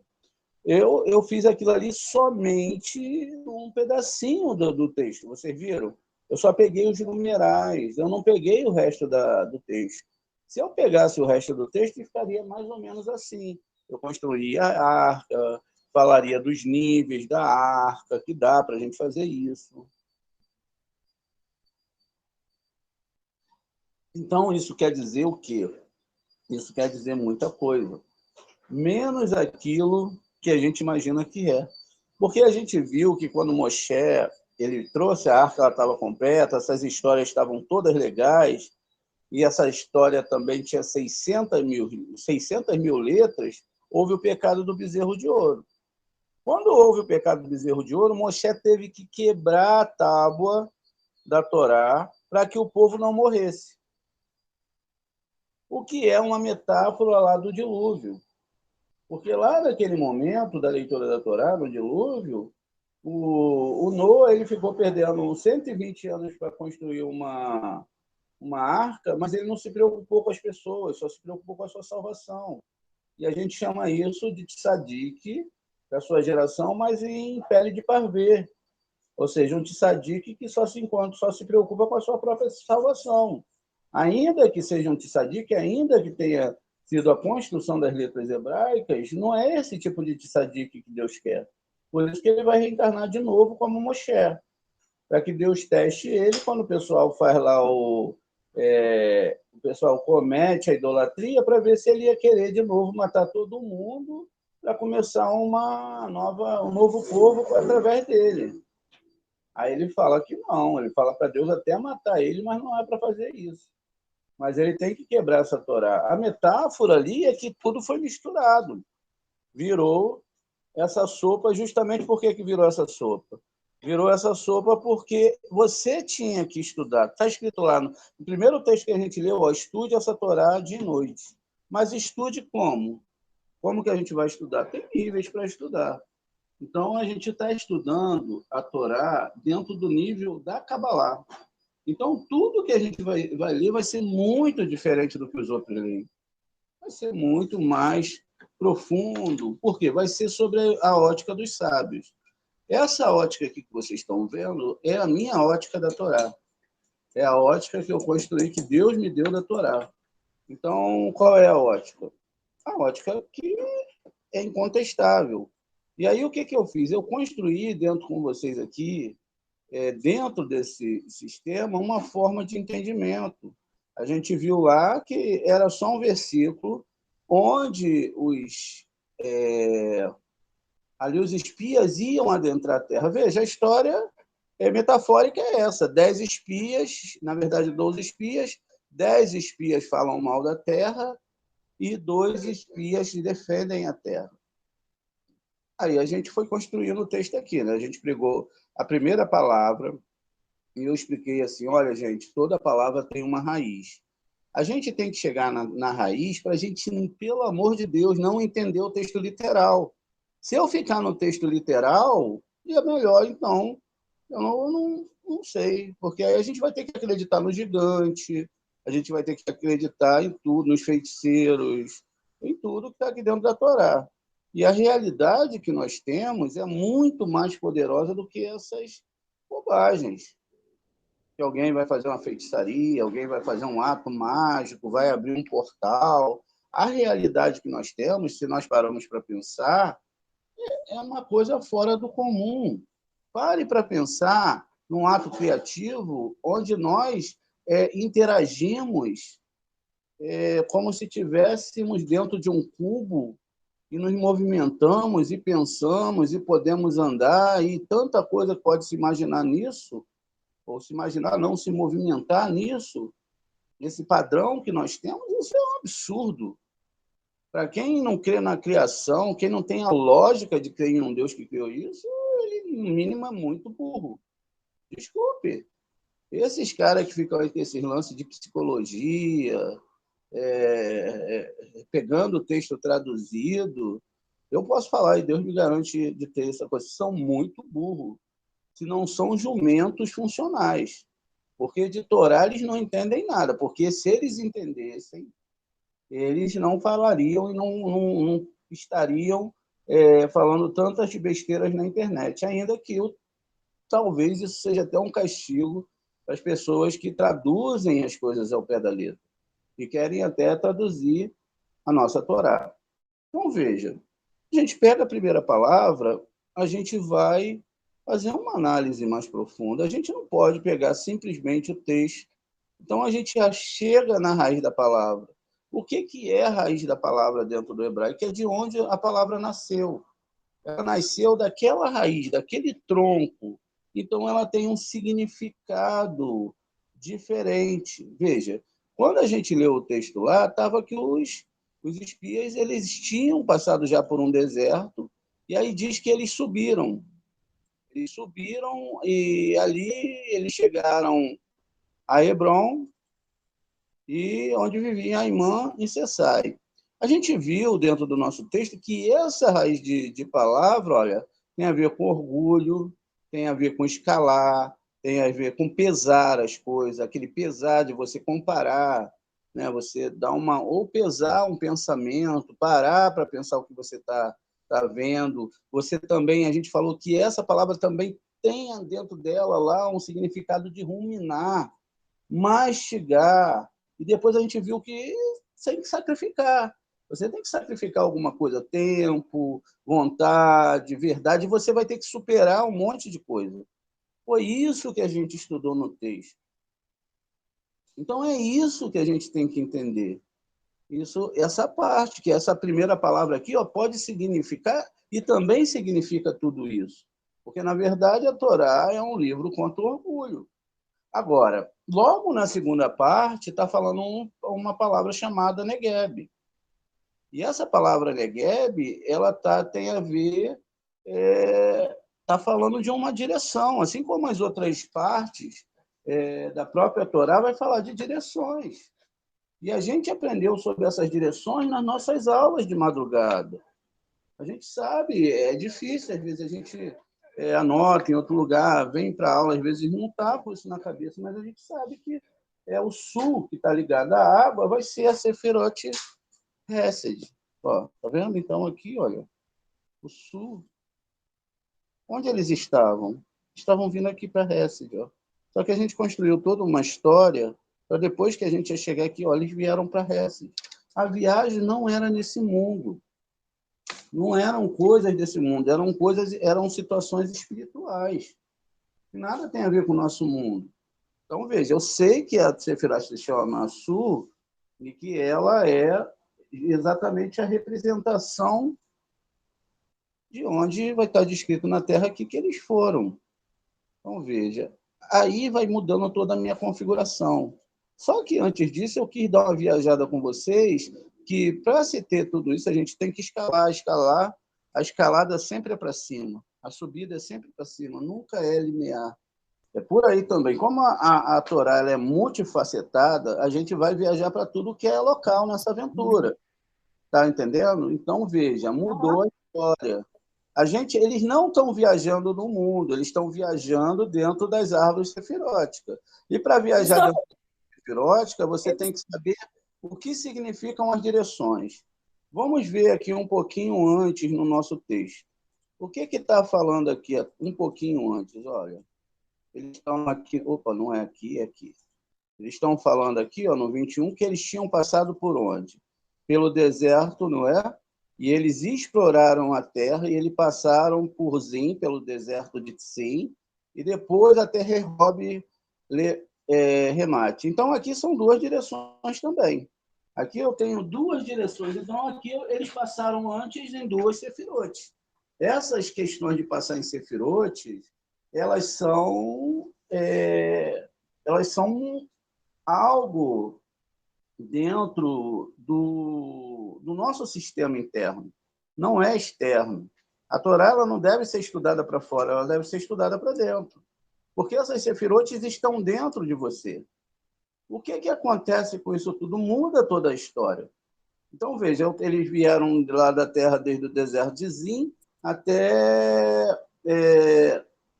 Eu fiz aquilo ali somente um pedacinho do texto, vocês viram? Eu só peguei os numerais, eu não peguei o resto do texto. Se eu pegasse o resto do texto, ficaria mais ou menos assim. Eu construiria a arca, falaria dos níveis da arca, que dá para a gente fazer isso. Então, isso quer dizer o quê? Isso quer dizer muita coisa. Menos aquilo que a gente imagina que é. Porque a gente viu que quando Moshe ele trouxe a arca, ela estava completa, essas histórias estavam todas legais, e essa história também tinha 600 mil letras, houve o pecado do bezerro de ouro. Quando houve o pecado do bezerro de ouro, Moshe teve que quebrar a tábua da Torá para que o povo não morresse. O que é uma metáfora lá do dilúvio. Porque lá naquele momento da leitura da Torá, no dilúvio, o Noah ele ficou perdendo 120 anos para construir uma arca, mas ele não se preocupou com as pessoas, só se preocupou com a sua salvação. E a gente chama isso de tzadik, da sua geração, mas em pele de parvê. Ou seja, um tzadik que só se preocupa com a sua própria salvação. Ainda que seja um tzadik, ainda que tenha sido a construção das letras hebraicas, não é esse tipo de tzadik que Deus quer. Por isso que ele vai reencarnar de novo como Moshe, para que Deus teste ele quando o pessoal faz lá o pessoal comete a idolatria, para ver se ele ia querer de novo matar todo mundo para começar um novo povo através dele. Aí ele fala que não, ele fala para Deus até matar ele, mas não é para fazer isso. Mas ele tem que quebrar essa Torá. A metáfora ali é que tudo foi misturado. Virou essa sopa, justamente por que virou essa sopa? Virou essa sopa porque você tinha que estudar. Está escrito lá no primeiro texto que a gente leu, estude essa Torá de noite. Mas estude como? Como que a gente vai estudar? Tem níveis para estudar. Então, a gente está estudando a Torá dentro do nível da Kabbalah. Então, tudo que a gente vai ler vai ser muito diferente do que os outros leem. Vai ser muito mais profundo. Por quê? Vai ser sobre a ótica dos sábios. Essa ótica aqui que vocês estão vendo é a minha ótica da Torá. É a ótica que eu construí, que Deus me deu da Torá. Então, qual é a ótica? A ótica que é incontestável. E aí, o que eu fiz? Eu construí dentro com vocês aqui, dentro desse sistema, uma forma de entendimento. A gente viu lá que era só um versículo onde ali os espias iam adentrar a terra. Veja, a história metafórica é essa. 10 espias, na verdade, 12 espias, 10 espias falam mal da terra e 2 espias defendem a terra. Aí a gente foi construindo o texto aqui, né? A gente pegou a primeira palavra e eu expliquei assim, olha, gente, toda palavra tem uma raiz. A gente tem que chegar na raiz para a gente, pelo amor de Deus, não entender o texto literal. Se eu ficar no texto literal, é melhor, então, eu não sei, porque aí a gente vai ter que acreditar no gigante, a gente vai ter que acreditar em tudo, nos feiticeiros, em tudo que está aqui dentro da Torá. E a realidade que nós temos é muito mais poderosa do que essas bobagens. Que alguém vai fazer uma feitiçaria, alguém vai fazer um ato mágico, vai abrir um portal. A realidade que nós temos, se nós paramos para pensar, é uma coisa fora do comum. Pare para pensar num ato criativo onde nós interagimos como se estivéssemos dentro de um cubo e nos movimentamos e pensamos e podemos andar e tanta coisa pode se imaginar nisso, ou se imaginar, não se movimentar nisso, esse padrão que nós temos, isso é um absurdo. Para quem não crê na criação, quem não tem a lógica de crer em um Deus que criou isso, ele, no mínimo, é muito burro. Desculpe. Esses caras que ficam aí com esses lances de psicologia, pegando o texto traduzido, eu posso falar, e Deus me garante de ter essa coisa, são muito burros, se não são jumentos funcionais. Porque de Torá eles não entendem nada, porque se eles entendessem, eles não falariam e não estariam falando tantas besteiras na internet, ainda que talvez isso seja até um castigo para as pessoas que traduzem as coisas ao pé da letra e querem até traduzir a nossa Torá. Então, veja, a gente pega a primeira palavra, a gente vai fazer uma análise mais profunda. A gente não pode pegar simplesmente o texto. Então, a gente já chega na raiz da palavra. O que é a raiz da palavra dentro do hebraico? É de onde a palavra nasceu. Ela nasceu daquela raiz, daquele tronco. Então, ela tem um significado diferente. Veja, quando a gente leu o texto lá, estava que os espias eles tinham passado já por um deserto, e aí diz que eles subiram. Eles subiram e ali eles chegaram a Hebron, e onde vivia Aimã e Sessai. A gente viu dentro do nosso texto que essa raiz de palavra, olha, tem a ver com orgulho, tem a ver com escalar, tem a ver com pesar as coisas, aquele pesar de você comparar, né? Você dar ou pesar um pensamento, parar para pensar o que você está vendo. Você também, a gente falou que essa palavra também tem dentro dela lá um significado de ruminar, mastigar. E depois a gente viu que você tem que sacrificar. Você tem que sacrificar alguma coisa, tempo, vontade, verdade, e você vai ter que superar um monte de coisa. Foi isso que a gente estudou no texto. Então é isso que a gente tem que entender. Essa parte, que essa primeira palavra aqui, pode significar e também significa tudo isso. Porque, na verdade, a Torá é um livro contra o orgulho. Agora, logo na segunda parte, está falando uma palavra chamada Negueb. E essa palavra Negueb, ela tem a ver, está falando de uma direção, assim como as outras partes da própria Torá vai falar de direções. E a gente aprendeu sobre essas direções nas nossas aulas de madrugada. A gente sabe, é difícil, às vezes a gente anota em outro lugar, vem para a aula, às vezes não está com isso na cabeça, mas a gente sabe que o sul que está ligado à água vai ser a Sefirote Hesed. Ó, tá vendo? Então, aqui, olha, o sul. Onde eles estavam? Estavam vindo aqui para Hesed. Ó. Só que a gente construiu toda uma história para depois que a gente ia chegar aqui, ó, eles vieram para Hesed. A viagem não era nesse mundo. Não eram coisas desse mundo, eram situações espirituais. Nada tem a ver com o nosso mundo. Então, veja, eu sei que a Sefirah se chama Su e que ela é exatamente a representação de onde vai estar descrito na Terra aqui que eles foram. Então, veja, aí vai mudando toda a minha configuração. Só que antes disso, eu quis dar uma viajada com vocês, que para se ter tudo isso, a gente tem que escalar. A escalada sempre é para cima, a subida é sempre para cima, nunca é linear. É por aí também. Como a Torá ela é multifacetada, a gente vai viajar para tudo que é local nessa aventura. Tá entendendo? Então, veja, mudou a história. Eles não estão viajando no mundo, eles estão viajando dentro das árvores sefiróticas. E para viajar dentro da sefirótica, você tem que saber o que significam as direções. Vamos ver aqui um pouquinho antes no nosso texto. O que está falando aqui um pouquinho antes? Olha, eles estão aqui. Opa, não é aqui, é aqui. Eles estão falando aqui, ó, no 21, que eles tinham passado por onde? Pelo deserto, não é? E eles exploraram a terra e eles passaram por Zim, pelo deserto de Tsim, e depois até Rehob Remate. Então, aqui são duas direções também. Aqui eu tenho duas direções. Então, aqui eles passaram antes em duas sefirotes. Essas questões de passar em sefirotes, elas são algo dentro do nosso sistema interno, não é externo. A Torá ela não deve ser estudada para fora, ela deve ser estudada para dentro. Porque essas sefirotes estão dentro de você. O que acontece com isso tudo? Muda toda a história. Então, veja, eles vieram lá da terra desde o deserto de Zim até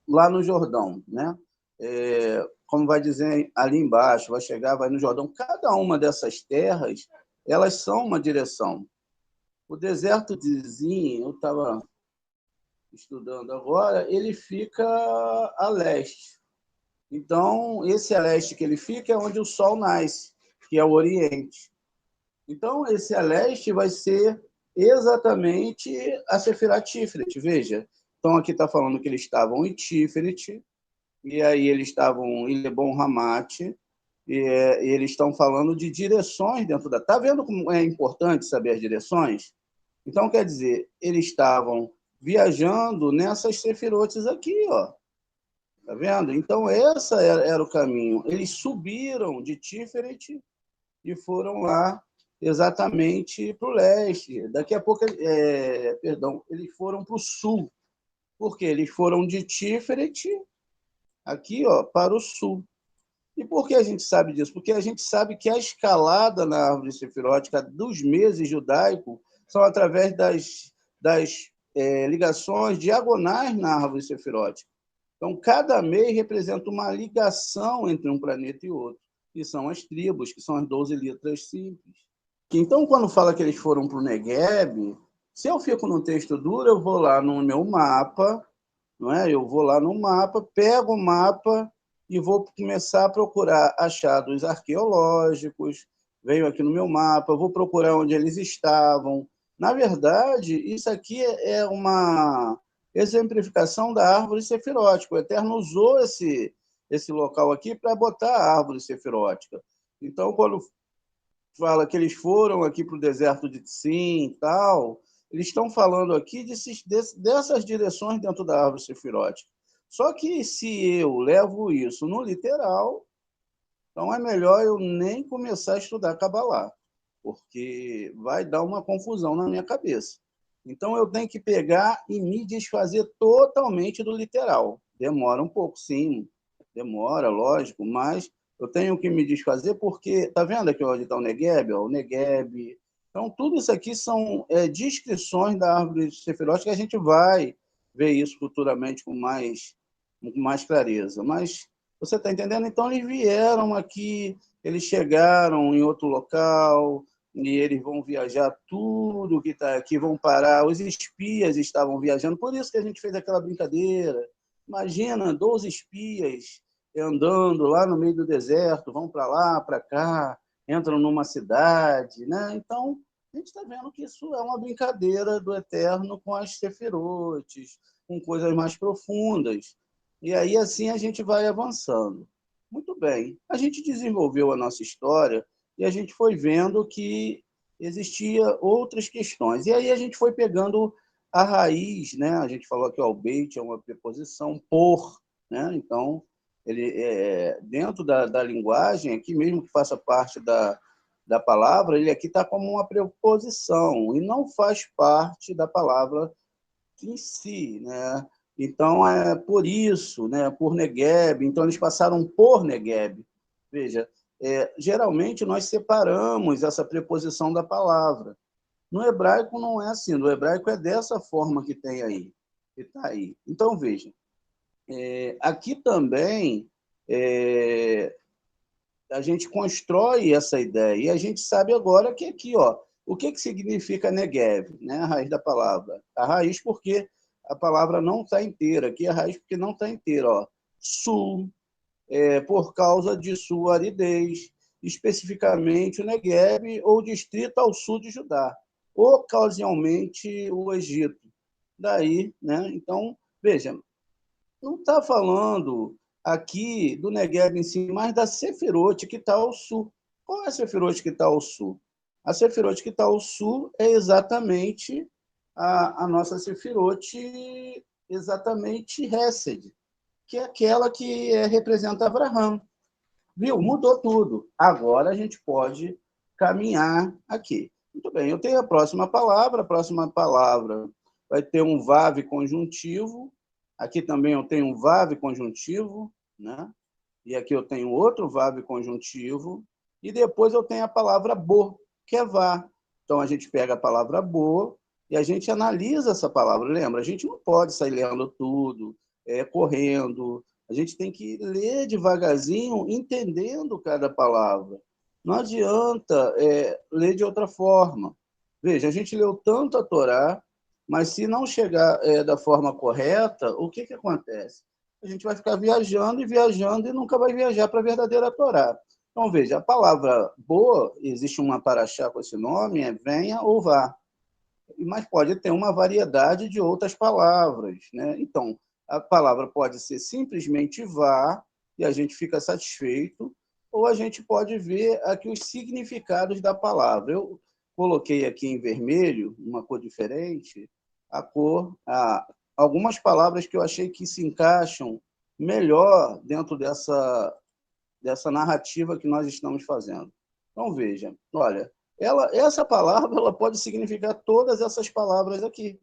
lá no Jordão, né? Como vai dizer ali embaixo, vai chegar, vai no Jordão. Cada uma dessas terras, elas são uma direção. O deserto de Zin, eu estava estudando agora, ele fica a leste. Então, esse a leste que ele fica é onde o sol nasce, que é o Oriente. Então, esse a leste vai ser exatamente a Sefirá Tiferet. Veja, então aqui está falando que eles estavam em Tiferet, e aí eles estavam em Lebon Hamate, e eles estão falando de direções dentro da... Está vendo como é importante saber as direções? Então, quer dizer, eles estavam viajando nessas sefirotes aqui, ó. Tá vendo? Então, esse era o caminho. Eles subiram de Tiferet e foram lá exatamente para o leste. Daqui a pouco, eles foram para o sul. Por quê? Eles foram de Tiferet aqui, ó, para o sul. E por que a gente sabe disso? Porque a gente sabe que a escalada na árvore sefirótica dos meses judaicos são através das ligações diagonais na árvore sefirótica. Então, cada mês representa uma ligação entre um planeta e outro, que são as tribos, que são as 12 letras simples. Então, quando fala que eles foram para o Negueb, se eu fico no texto duro, eu vou lá no meu mapa, não é? Eu vou lá no mapa, pego o mapa e vou começar a procurar achados arqueológicos, venho aqui no meu mapa, vou procurar onde eles estavam. Na verdade, isso aqui é uma exemplificação da árvore sefirótica. O Eterno usou esse local aqui para botar a árvore sefirótica. Então, quando fala que eles foram aqui para o deserto de Tsim e tal, eles estão falando aqui dessas direções dentro da árvore sefirótica. Só que se eu levo isso no literal, então é melhor eu nem começar a estudar Cabalá, porque vai dar uma confusão na minha cabeça. Então eu tenho que pegar e me desfazer totalmente do literal. Demora um pouco, sim, demora, lógico, mas eu tenho que me desfazer porque, tá vendo aqui onde está o Negueb? Ó, o Negueb. Então, tudo isso aqui são descrições da árvore de Sefirot, que a gente vai ver isso futuramente com mais clareza. Mas você está entendendo? Então, eles vieram aqui, eles chegaram em outro local, e eles vão viajar tudo que está aqui, vão parar. Os espias estavam viajando, por isso que a gente fez aquela brincadeira. Imagina, 12 espias andando lá no meio do deserto, vão para lá, para cá, entram numa cidade, né? Então, a gente está vendo que isso é uma brincadeira do Eterno com as sefirotes, com coisas mais profundas. E aí, assim, a gente vai avançando. Muito bem. A gente desenvolveu a nossa história e a gente foi vendo que existia outras questões. E aí a gente foi pegando a raiz, né? A gente falou que o beit é uma preposição por, né? Então, ele dentro da linguagem, aqui mesmo que faça parte da palavra, ele aqui está como uma preposição e não faz parte da palavra em si, né? Então, é por isso, né? Por Negueb. Então, eles passaram por Negueb. Veja, geralmente nós separamos essa preposição da palavra. No hebraico não é assim. No hebraico é dessa forma que tem aí. Que está aí. Então, veja, aqui também a gente constrói essa ideia e a gente sabe agora que aqui, ó, o que significa Negev, né? A raiz da palavra. A raiz porque a palavra não está inteira. Aqui é a raiz porque não está inteira. Ó. Sul, por causa de sua aridez, especificamente o Negev ou distrito ao sul de Judá, ocasionalmente o Egito. Daí, né? Então, veja, não está falando aqui do Negev em si, mas da Sefirot que está ao sul. Qual é a Sefirot que está ao sul? A Sefirot que está ao sul é exatamente a nossa Sefirot, exatamente Hesed, que é aquela que representa Abraham. Viu? Mudou tudo. Agora a gente pode caminhar aqui. Muito bem, eu tenho a próxima palavra. A próxima palavra vai ter um VAV conjuntivo. Aqui também eu tenho um VAV conjuntivo, né? E aqui eu tenho outro VAV conjuntivo. E depois eu tenho a palavra bo, que é vá. Então a gente pega a palavra bo e a gente analisa essa palavra. Lembra? A gente não pode sair lendo tudo, correndo. A gente tem que ler devagarzinho, entendendo cada palavra. Não adianta ler de outra forma. Veja, a gente leu tanto a Torá, mas se não chegar da forma correta, o que acontece? A gente vai ficar viajando e nunca vai viajar para a verdadeira Torá. Então, veja, a palavra boa, existe uma paraxá com esse nome, é venha ou vá. Mas pode ter uma variedade de outras palavras, né? Então, a palavra pode ser simplesmente vá, e a gente fica satisfeito, ou a gente pode ver aqui os significados da palavra. Eu coloquei aqui em vermelho, uma cor diferente, algumas palavras que eu achei que se encaixam melhor dentro dessa narrativa que nós estamos fazendo. Então, veja, olha, essa palavra ela pode significar todas essas palavras aqui.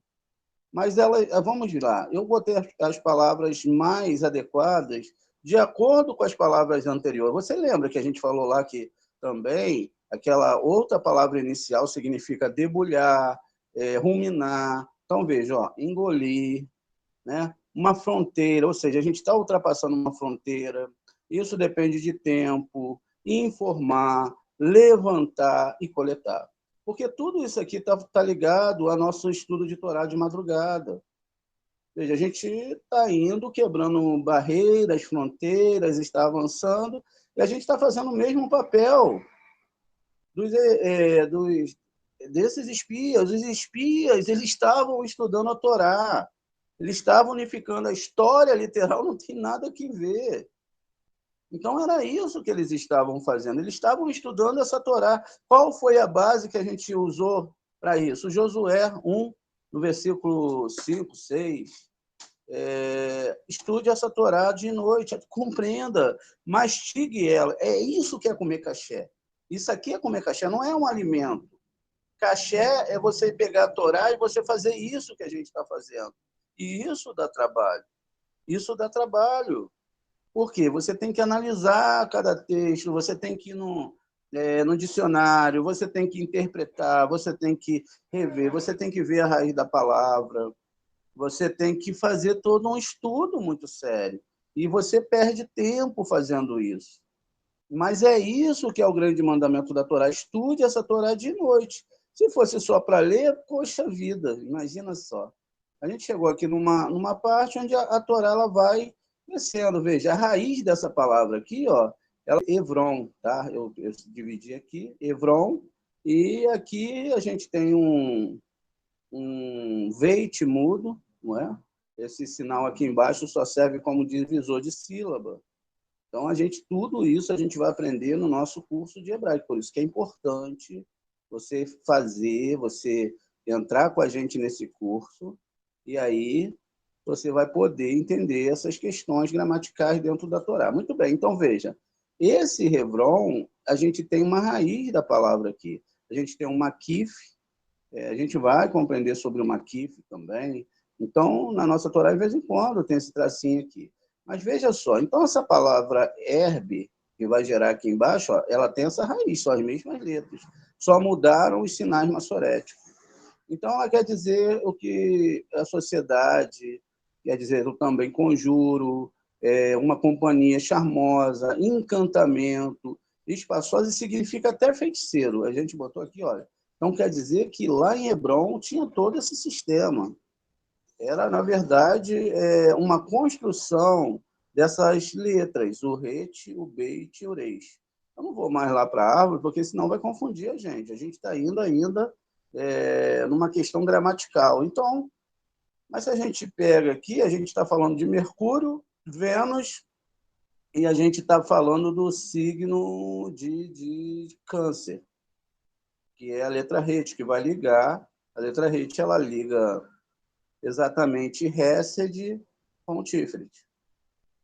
Mas vamos lá, eu botei as palavras mais adequadas de acordo com as palavras anteriores. Você lembra que a gente falou lá que também aquela outra palavra inicial significa debulhar, ruminar. Então, veja, ó, engolir, né? Uma fronteira, ou seja, a gente está ultrapassando uma fronteira. Isso depende de tempo, informar, levantar e coletar. Porque tudo isso aqui está ligado ao nosso estudo de Torá de madrugada. Veja, a gente está indo, quebrando barreiras, fronteiras, está avançando, e a gente está fazendo o mesmo papel desses espias. Os espias eles estavam estudando a Torá, eles estavam unificando a história literal, não tem nada que ver. Então, era isso que eles estavam fazendo. Eles estavam estudando essa Torá. Qual foi a base que a gente usou para isso? Josué 1, no versículo 5, 6. Estude essa Torá de noite, compreenda, mastigue ela. É isso que é comer caché. Isso aqui é comer caché, não é um alimento. Caché é você pegar a Torá e você fazer isso que a gente está fazendo. E isso dá trabalho. Isso dá trabalho. Por quê? Você tem que analisar cada texto, você tem que ir no dicionário, você tem que interpretar, você tem que rever, você tem que ver a raiz da palavra, você tem que fazer todo um estudo muito sério. E você perde tempo fazendo isso. Mas é isso que é o grande mandamento da Torá. Estude essa Torá de noite. Se fosse só para ler, poxa vida, imagina só. A gente chegou aqui numa parte onde a Torá ela vai crescendo. Veja, a raiz dessa palavra aqui, ó, ela é Evron, tá? Eu dividi aqui, Evron, e aqui a gente tem um veit mudo, não é? Esse sinal aqui embaixo só serve como divisor de sílaba. Então, tudo isso a gente vai aprender no nosso curso de hebraico. Por isso que é importante você fazer, você entrar com a gente nesse curso, e aí você vai poder entender essas questões gramaticais dentro da Torá. Muito bem, então veja, esse Hebron, a gente tem uma raiz da palavra aqui. A gente tem um makif, a gente vai compreender sobre o makif também. Então, na nossa Torá, de vez em quando, tem esse tracinho aqui. Mas veja só, então essa palavra herbe, que vai gerar aqui embaixo, ó, ela tem essa raiz, são as mesmas letras. Só mudaram os sinais maçoréticos. Então, ela quer dizer o que a sociedade, quer dizer, eu também conjuro, uma companhia charmosa, encantamento, espaçosa, e significa até feiticeiro. A gente botou aqui, olha. Então, quer dizer que lá em Hebron tinha todo esse sistema. Era, na verdade, uma construção dessas letras, o ret, o beit e o reis. Eu não vou mais lá para a árvore, porque senão vai confundir a gente. A gente está indo ainda numa questão gramatical. Então, mas se a gente pega aqui, a gente está falando de Mercúrio, Vênus, e a gente está falando do signo de Câncer, que é a letra ret, que vai ligar. A letra ret, ela liga exatamente Hesed com Tiferet.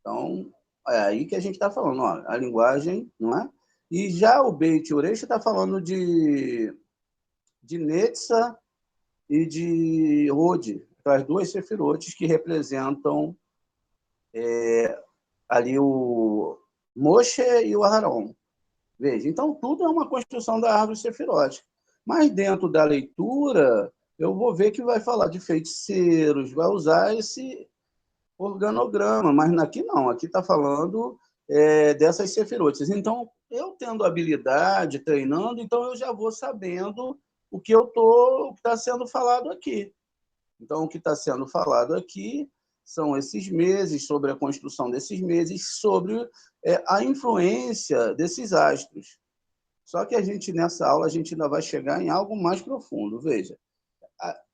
Então, é aí que a gente está falando, ó, a linguagem, não é? E já o Beit Uresh está falando de Netza e de Hod, as duas sefirotes que representam ali o Moshe e o Aharon. Veja, então tudo é uma construção da árvore sefirótica. Mas dentro da leitura, eu vou ver que vai falar de feiticeiros, vai usar esse organograma, mas aqui não, aqui está falando dessas sefirotes. Então, eu tendo habilidade, treinando, então eu já vou sabendo o que está sendo falado aqui. Então, o que está sendo falado aqui são esses meses, sobre a construção desses meses, sobre a influência desses astros. Só que nessa aula, a gente ainda vai chegar em algo mais profundo. Veja,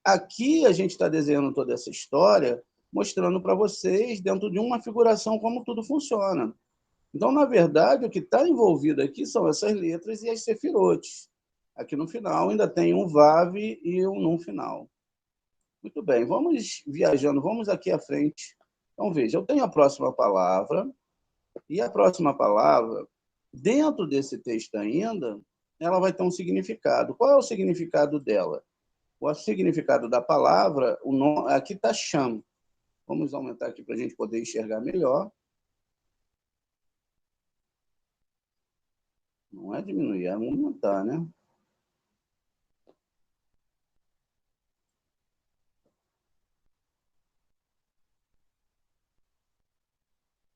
aqui a gente está desenhando toda essa história, mostrando para vocês, dentro de uma figuração, como tudo funciona. Então, na verdade, o que está envolvido aqui são essas letras e as sefirotes. Aqui no final ainda tem um Vav e um Nun final. Muito bem, vamos viajando, vamos aqui à frente. Então, veja, eu tenho a próxima palavra, e a próxima palavra, dentro desse texto ainda, ela vai ter um significado. Qual é o significado dela? O significado da palavra, aqui está cham. Vamos aumentar aqui para a gente poder enxergar melhor. Não é diminuir, é aumentar, né?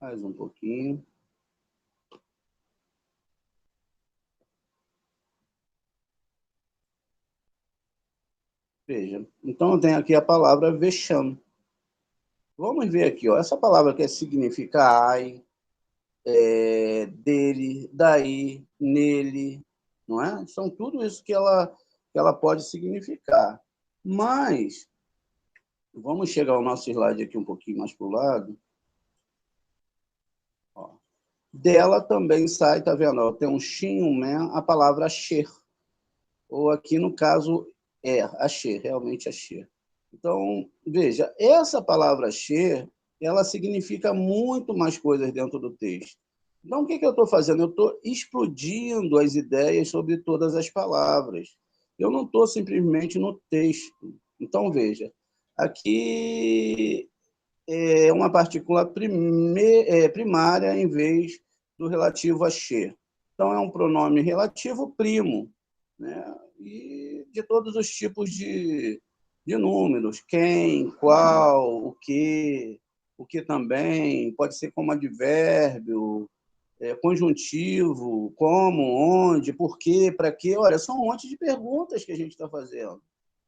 Mais um pouquinho. Veja, então eu tenho aqui a palavra vexame. Vamos ver aqui, ó, essa palavra que significa ai, dele, daí, nele, não é? São tudo isso que ela pode significar. Mas, vamos chegar ao nosso slide aqui um pouquinho mais para o lado. Ó. Dela também sai, tá vendo? Ó, tem um shin, um men, a palavra asher. Ou aqui, no caso, asher, realmente asher. Então, veja, essa palavra asher, ela significa muito mais coisas dentro do texto. Então, o que eu estou fazendo? Eu estou explodindo as ideias sobre todas as palavras. Eu não estou simplesmente no texto. Então, veja, aqui é uma partícula primária em vez do relativo a che. Então, é um pronome relativo primo, né? E de todos os tipos de números, quem, qual, o que também, pode ser como advérbio, conjuntivo, como, onde, por quê, para quê. Olha, são um monte de perguntas que a gente está fazendo,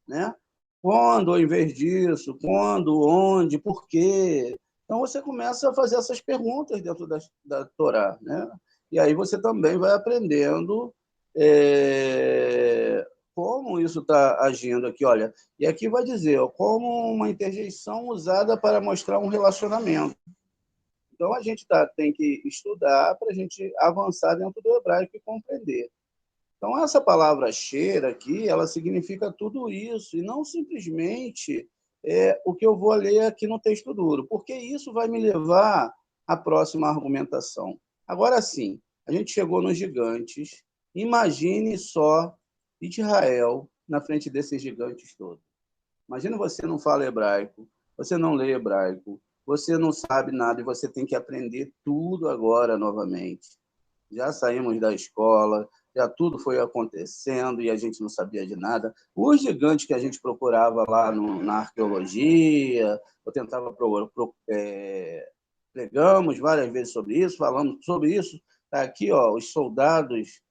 né? Quando, ao invés disso, quando, onde, por quê. Então, você começa a fazer essas perguntas dentro da Torá, né? E aí você também vai aprendendo como isso está agindo aqui. Olha, e aqui vai dizer como uma interjeição usada para mostrar um relacionamento. Então, a gente tem que estudar para a gente avançar dentro do hebraico e compreender. Então, essa palavra cheira aqui, ela significa tudo isso, e não simplesmente o que eu vou ler aqui no texto duro, porque isso vai me levar à próxima argumentação. Agora sim, a gente chegou nos gigantes. Imagine só Israel na frente desses gigantes todos. Imagina você não fala hebraico, você não lê hebraico, você não sabe nada e você tem que aprender tudo agora novamente. Já saímos da escola, já tudo foi acontecendo e a gente não sabia de nada. Os gigantes que a gente procurava lá na arqueologia, eu tentava pregamos várias vezes sobre isso, falamos sobre isso. Está aqui, ó, os soldados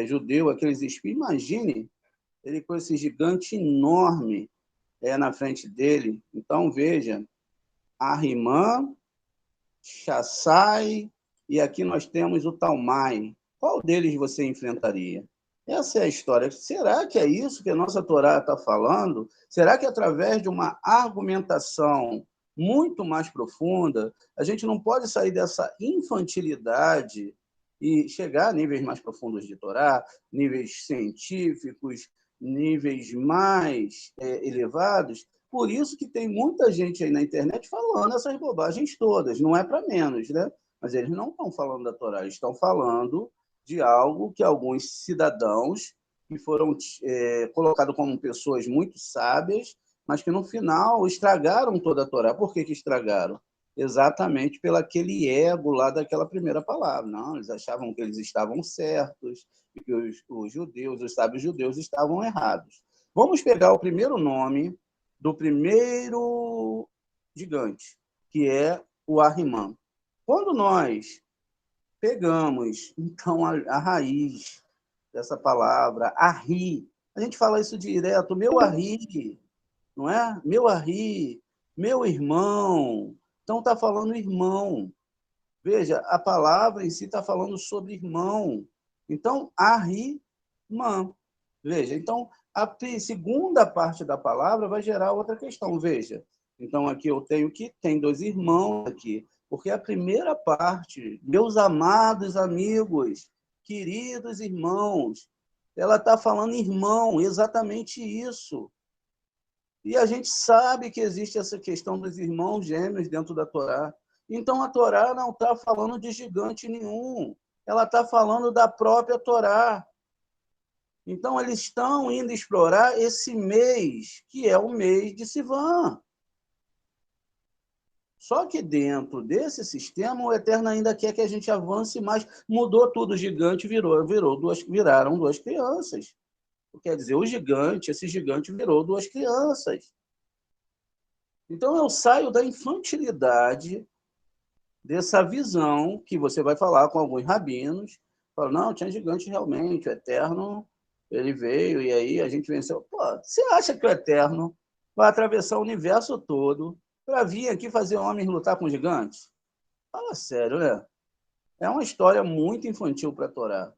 judeus, aqueles espias. Imagine ele com esse gigante enorme na frente dele. Então, veja, Ahimã, Shassai, e aqui nós temos o Talmai. Qual deles você enfrentaria? Essa é a história. Será que é isso que a nossa Torá está falando? Será que através de uma argumentação muito mais profunda, a gente não pode sair dessa infantilidade e chegar a níveis mais profundos de Torá, níveis científicos, níveis mais elevados? Por isso que tem muita gente aí na internet falando essas bobagens todas. Não é para menos, né? Mas eles não estão falando da Torá, eles estão falando de algo que alguns cidadãos que foram colocados como pessoas muito sábias, mas que no final estragaram toda a Torá. Por que estragaram? Exatamente pelo aquele ego lá daquela primeira palavra. Não, eles achavam que eles estavam certos e que os judeus, os sábios judeus, estavam errados. Vamos pegar o primeiro nome do primeiro gigante, que é o Ahimã. Quando nós pegamos, então, a raiz dessa palavra, arri, a gente fala isso direto, meu arri, não é? Meu arri, meu irmão. Então, está falando irmão. Veja, a palavra em si está falando sobre irmão. Então, arrimã. Veja, então, a segunda parte da palavra vai gerar outra questão. Veja, então aqui eu tenho que tem dois irmãos aqui, porque a primeira parte, meus amados amigos, queridos irmãos, ela está falando irmão, exatamente isso. E a gente sabe que existe essa questão dos irmãos gêmeos dentro da Torá. Então, a Torá não está falando de gigante nenhum. Ela está falando da própria Torá. Então, eles estão indo explorar esse mês, que é o mês de Sivan. Só que dentro desse sistema, o Eterno ainda quer que a gente avance mais. Mudou tudo, o gigante viraram duas crianças. Quer dizer, esse gigante virou duas crianças. Então, eu saio da infantilidade dessa visão que você vai falar com alguns rabinos. Fala, não, tinha gigante realmente, o Eterno, ele veio e aí a gente venceu. Pô, você acha que o Eterno vai atravessar o universo todo para vir aqui fazer homens lutar com gigantes? Fala sério, né? É uma história muito infantil para a Torá.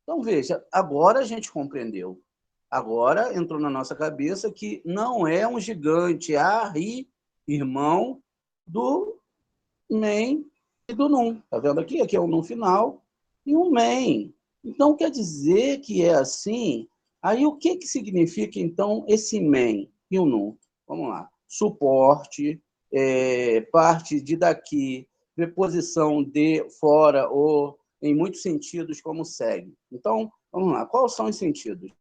Então, veja, agora a gente compreendeu. Agora entrou na nossa cabeça que não é um gigante, Ari, irmão do Men e do Num. Está vendo aqui? Aqui é o Num final e um Men. Então, quer dizer que é assim. Aí, o que significa, então, esse Men e o Num? Vamos lá. Suporte, parte de daqui, preposição de, fora, ou, em muitos sentidos, como segue. Então, vamos lá. Quais são os sentidos?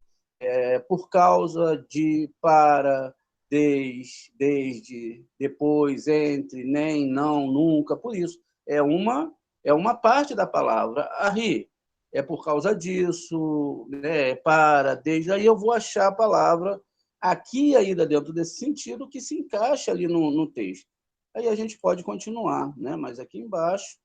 Por causa de, para, desde, depois, entre, nem, não, nunca. Por isso, é uma parte da palavra. Arri é por causa disso, né? Para, desde. Aí eu vou achar a palavra aqui ainda dentro desse sentido que se encaixa ali no texto. Aí a gente pode continuar, né? Mas aqui embaixo,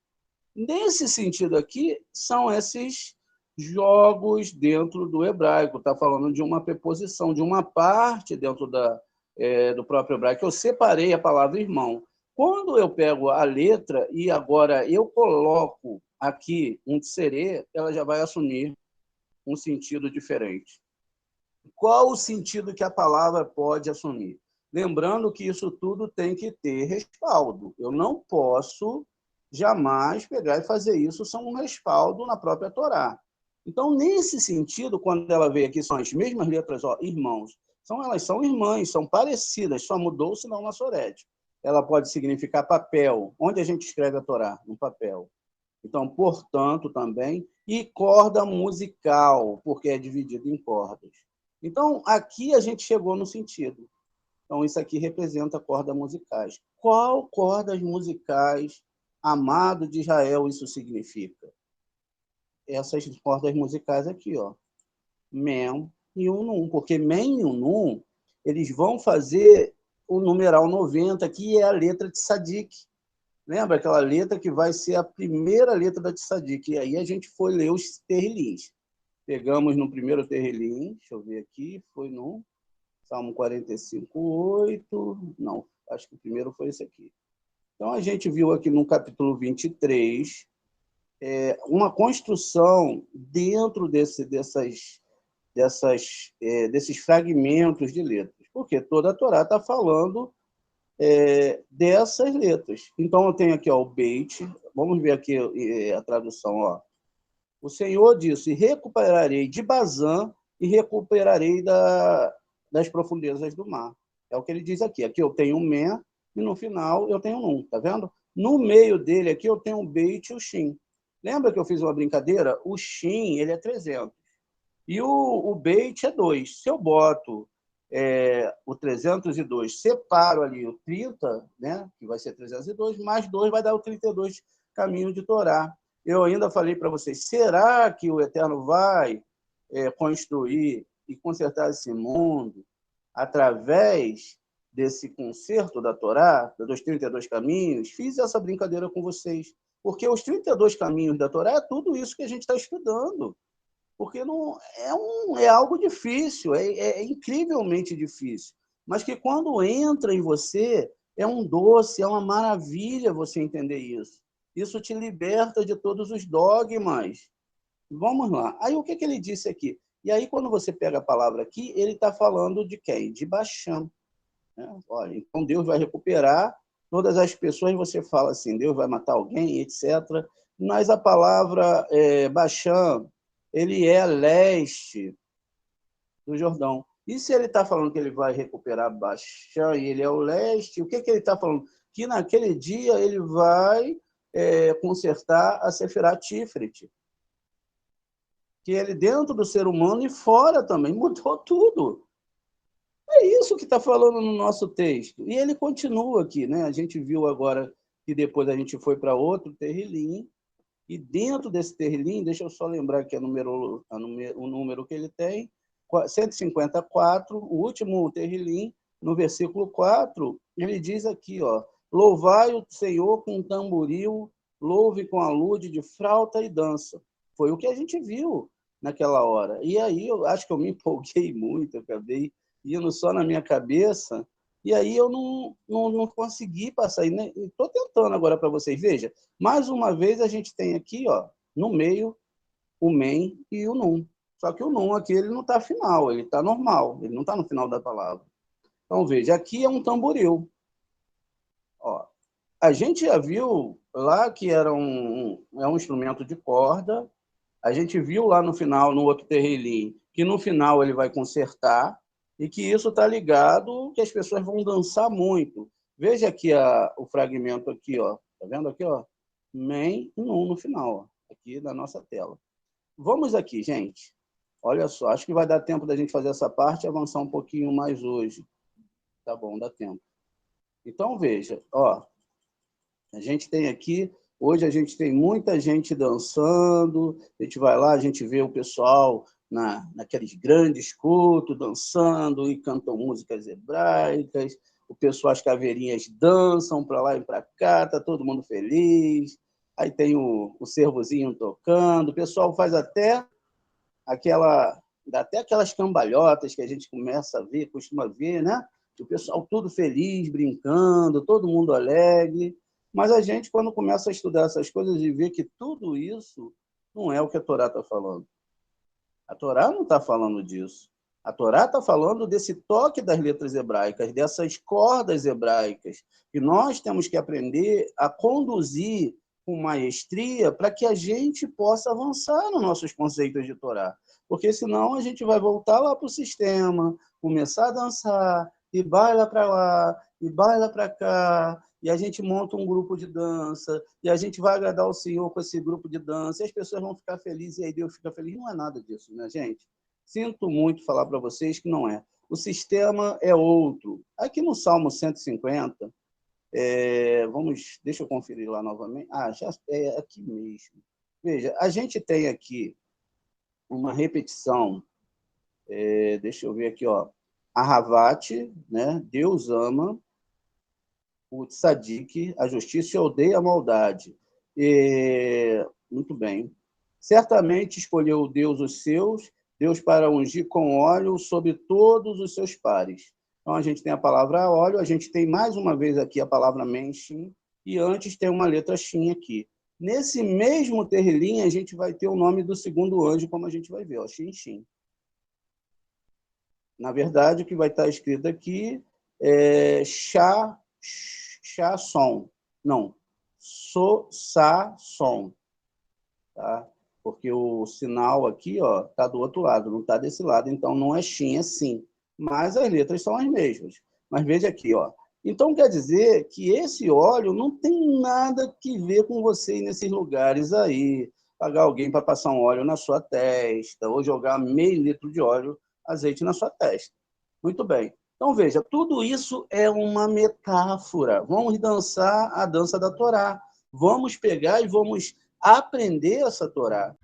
nesse sentido aqui, são esses jogos dentro do hebraico. Está falando de uma preposição, de uma parte dentro do próprio hebraico. Eu separei a palavra irmão. Quando eu pego a letra e agora eu coloco aqui um tserê, ela já vai assumir um sentido diferente. Qual o sentido que a palavra pode assumir? Lembrando que isso tudo tem que ter respaldo. Eu não posso jamais pegar e fazer isso sem um respaldo na própria Torá. Então, nesse sentido, quando ela veio aqui, são as mesmas letras, ó, irmãos, elas são irmãs, são parecidas, só mudou o sinal maçorético. Ela pode significar papel. Onde a gente escreve a Torá? No papel. Então, portanto, também, e corda musical, porque é dividido em cordas. Então, aqui a gente chegou no sentido. Então, isso aqui representa cordas musicais. Qual cordas musicais, amado de Israel, isso significa? Essas cordas musicais aqui, ó. Mem e o Num, porque Mem e o Num, eles vão fazer o numeral 90, que é a letra de Tzadik. Lembra aquela letra que vai ser a primeira letra da Tzadik? E aí a gente foi ler os terrilins. Pegamos no primeiro terrilim, deixa eu ver aqui, foi no Salmo 45:8. Não, acho que o primeiro foi esse aqui. Então a gente viu aqui no capítulo 23 uma construção dentro desses fragmentos de letras, porque toda a Torá está falando dessas letras. Então eu tenho aqui ó, o Beit, vamos ver aqui a tradução, ó. O Senhor disse: recuperarei de Bazã e recuperarei das profundezas do mar. É o que ele diz aqui. Aqui eu tenho um Men e no final eu tenho um Num, tá vendo? No meio dele aqui eu tenho o Beit e o Shin. Lembra que eu fiz uma brincadeira? O Shin, ele é 300. E o Beit é 2. Se eu boto o 302, separo ali o 30, né, que vai ser 302, mais 2 vai dar o 32 caminhos de Torá. Eu ainda falei para vocês, será que o Eterno vai construir e consertar esse mundo através desse concerto da Torá, dos 32 caminhos? Fiz essa brincadeira com vocês, porque os 32 caminhos da Torá é tudo isso que a gente está estudando. Porque não é algo difícil, é incrivelmente difícil, mas que quando entra em você, é um doce, é uma maravilha você entender isso. Isso te liberta de todos os dogmas. Vamos lá. Aí o que ele disse aqui? E aí, quando você pega a palavra aqui, ele está falando de quem? De Bachan. Né? Olha, então Deus vai recuperar todas as pessoas, você fala assim, Deus vai matar alguém, etc. Mas a palavra Bachan, ele é a leste do Jordão. E se ele está falando que ele vai recuperar Bachan e ele é o leste, o que ele está falando? Que naquele dia ele vai consertar a Sefirat Tiferet. Que ele dentro do ser humano e fora também mudou tudo. É isso que está falando no nosso texto. E ele continua aqui, né? A gente viu agora que depois a gente foi para outro terrilim, e dentro desse terrilim, deixa eu só lembrar que o número que ele tem, 154, o último terrilim, no versículo 4, ele diz aqui, ó, louvai o Senhor com tamboril, louve com alude de flauta e dança. Foi o que a gente viu naquela hora. E aí eu acho que eu me empolguei muito, eu acabei indo só na minha cabeça, e aí eu não consegui passar. Estou tentando agora para vocês. Veja, mais uma vez a gente tem aqui, ó, no meio, o men e o num. Só que o num aqui ele não está final, ele está normal, ele não está no final da palavra. Então, veja, aqui é um tamboril. Ó, a gente já viu lá que era um instrumento de corda. A gente viu lá no final, no outro terrilim, que no final ele vai consertar e que isso está ligado que as pessoas vão dançar muito. Veja aqui o fragmento aqui, ó. Tá vendo aqui, ó? Men e Num no final, ó, aqui da nossa tela. Vamos aqui, gente. Olha só, acho que vai dar tempo da gente fazer essa parte e avançar um pouquinho mais hoje. Tá bom, dá tempo. Então, veja, ó, a gente tem aqui, hoje a gente tem muita gente dançando, a gente vai lá, a gente vê o pessoal naqueles grandes cultos dançando e cantam músicas hebraicas, o pessoal, as caveirinhas dançam para lá e para cá, tá todo mundo feliz, aí tem o servozinho tocando, o pessoal faz dá até aquelas cambalhotas que a gente começa a ver, costuma ver, né? O pessoal tudo feliz, brincando, todo mundo alegre. Mas a gente, quando começa a estudar essas coisas e vê que tudo isso não é o que a Torá está falando. A Torá não está falando disso. A Torá está falando desse toque das letras hebraicas, dessas cordas hebraicas, que nós temos que aprender a conduzir com maestria para que a gente possa avançar nos nossos conceitos de Torá. Porque senão a gente vai voltar lá para o sistema, começar a dançar, e baila para lá, e baila para cá, e a gente monta um grupo de dança, e a gente vai agradar o Senhor com esse grupo de dança, e as pessoas vão ficar felizes, e aí Deus fica feliz. Não é nada disso, né, gente? Sinto muito falar para vocês que não é. O sistema é outro. Aqui no Salmo 150, deixa eu conferir lá novamente. Já é aqui mesmo. Veja, a gente tem aqui uma repetição, deixa eu ver aqui, ó. Ahavate, né? Deus ama, o tzadik, a justiça, e odeia a maldade. Muito bem. Certamente escolheu Deus os seus, Deus para ungir com óleo sobre todos os seus pares. Então, a gente tem a palavra óleo, a gente tem mais uma vez aqui a palavra menshim, e antes tem uma letra shin aqui. Nesse mesmo terrilim, a gente vai ter o nome do segundo anjo, como a gente vai ver, ó, shin, shin. Na verdade, o que vai estar escrito aqui é som. Não, som. Tá? Porque o sinal aqui está do outro lado, não está desse lado. Então, não é shin, é sim. Mas as letras são as mesmas. Mas veja aqui, ó. Então, quer dizer que esse óleo não tem nada que ver com você ir nesses lugares aí, pagar alguém para passar um óleo na sua testa, ou jogar meio litro de óleo, azeite na sua testa. Muito bem. Então, veja, tudo isso é uma metáfora. Vamos dançar a dança da Torá. Vamos pegar e vamos aprender essa Torá.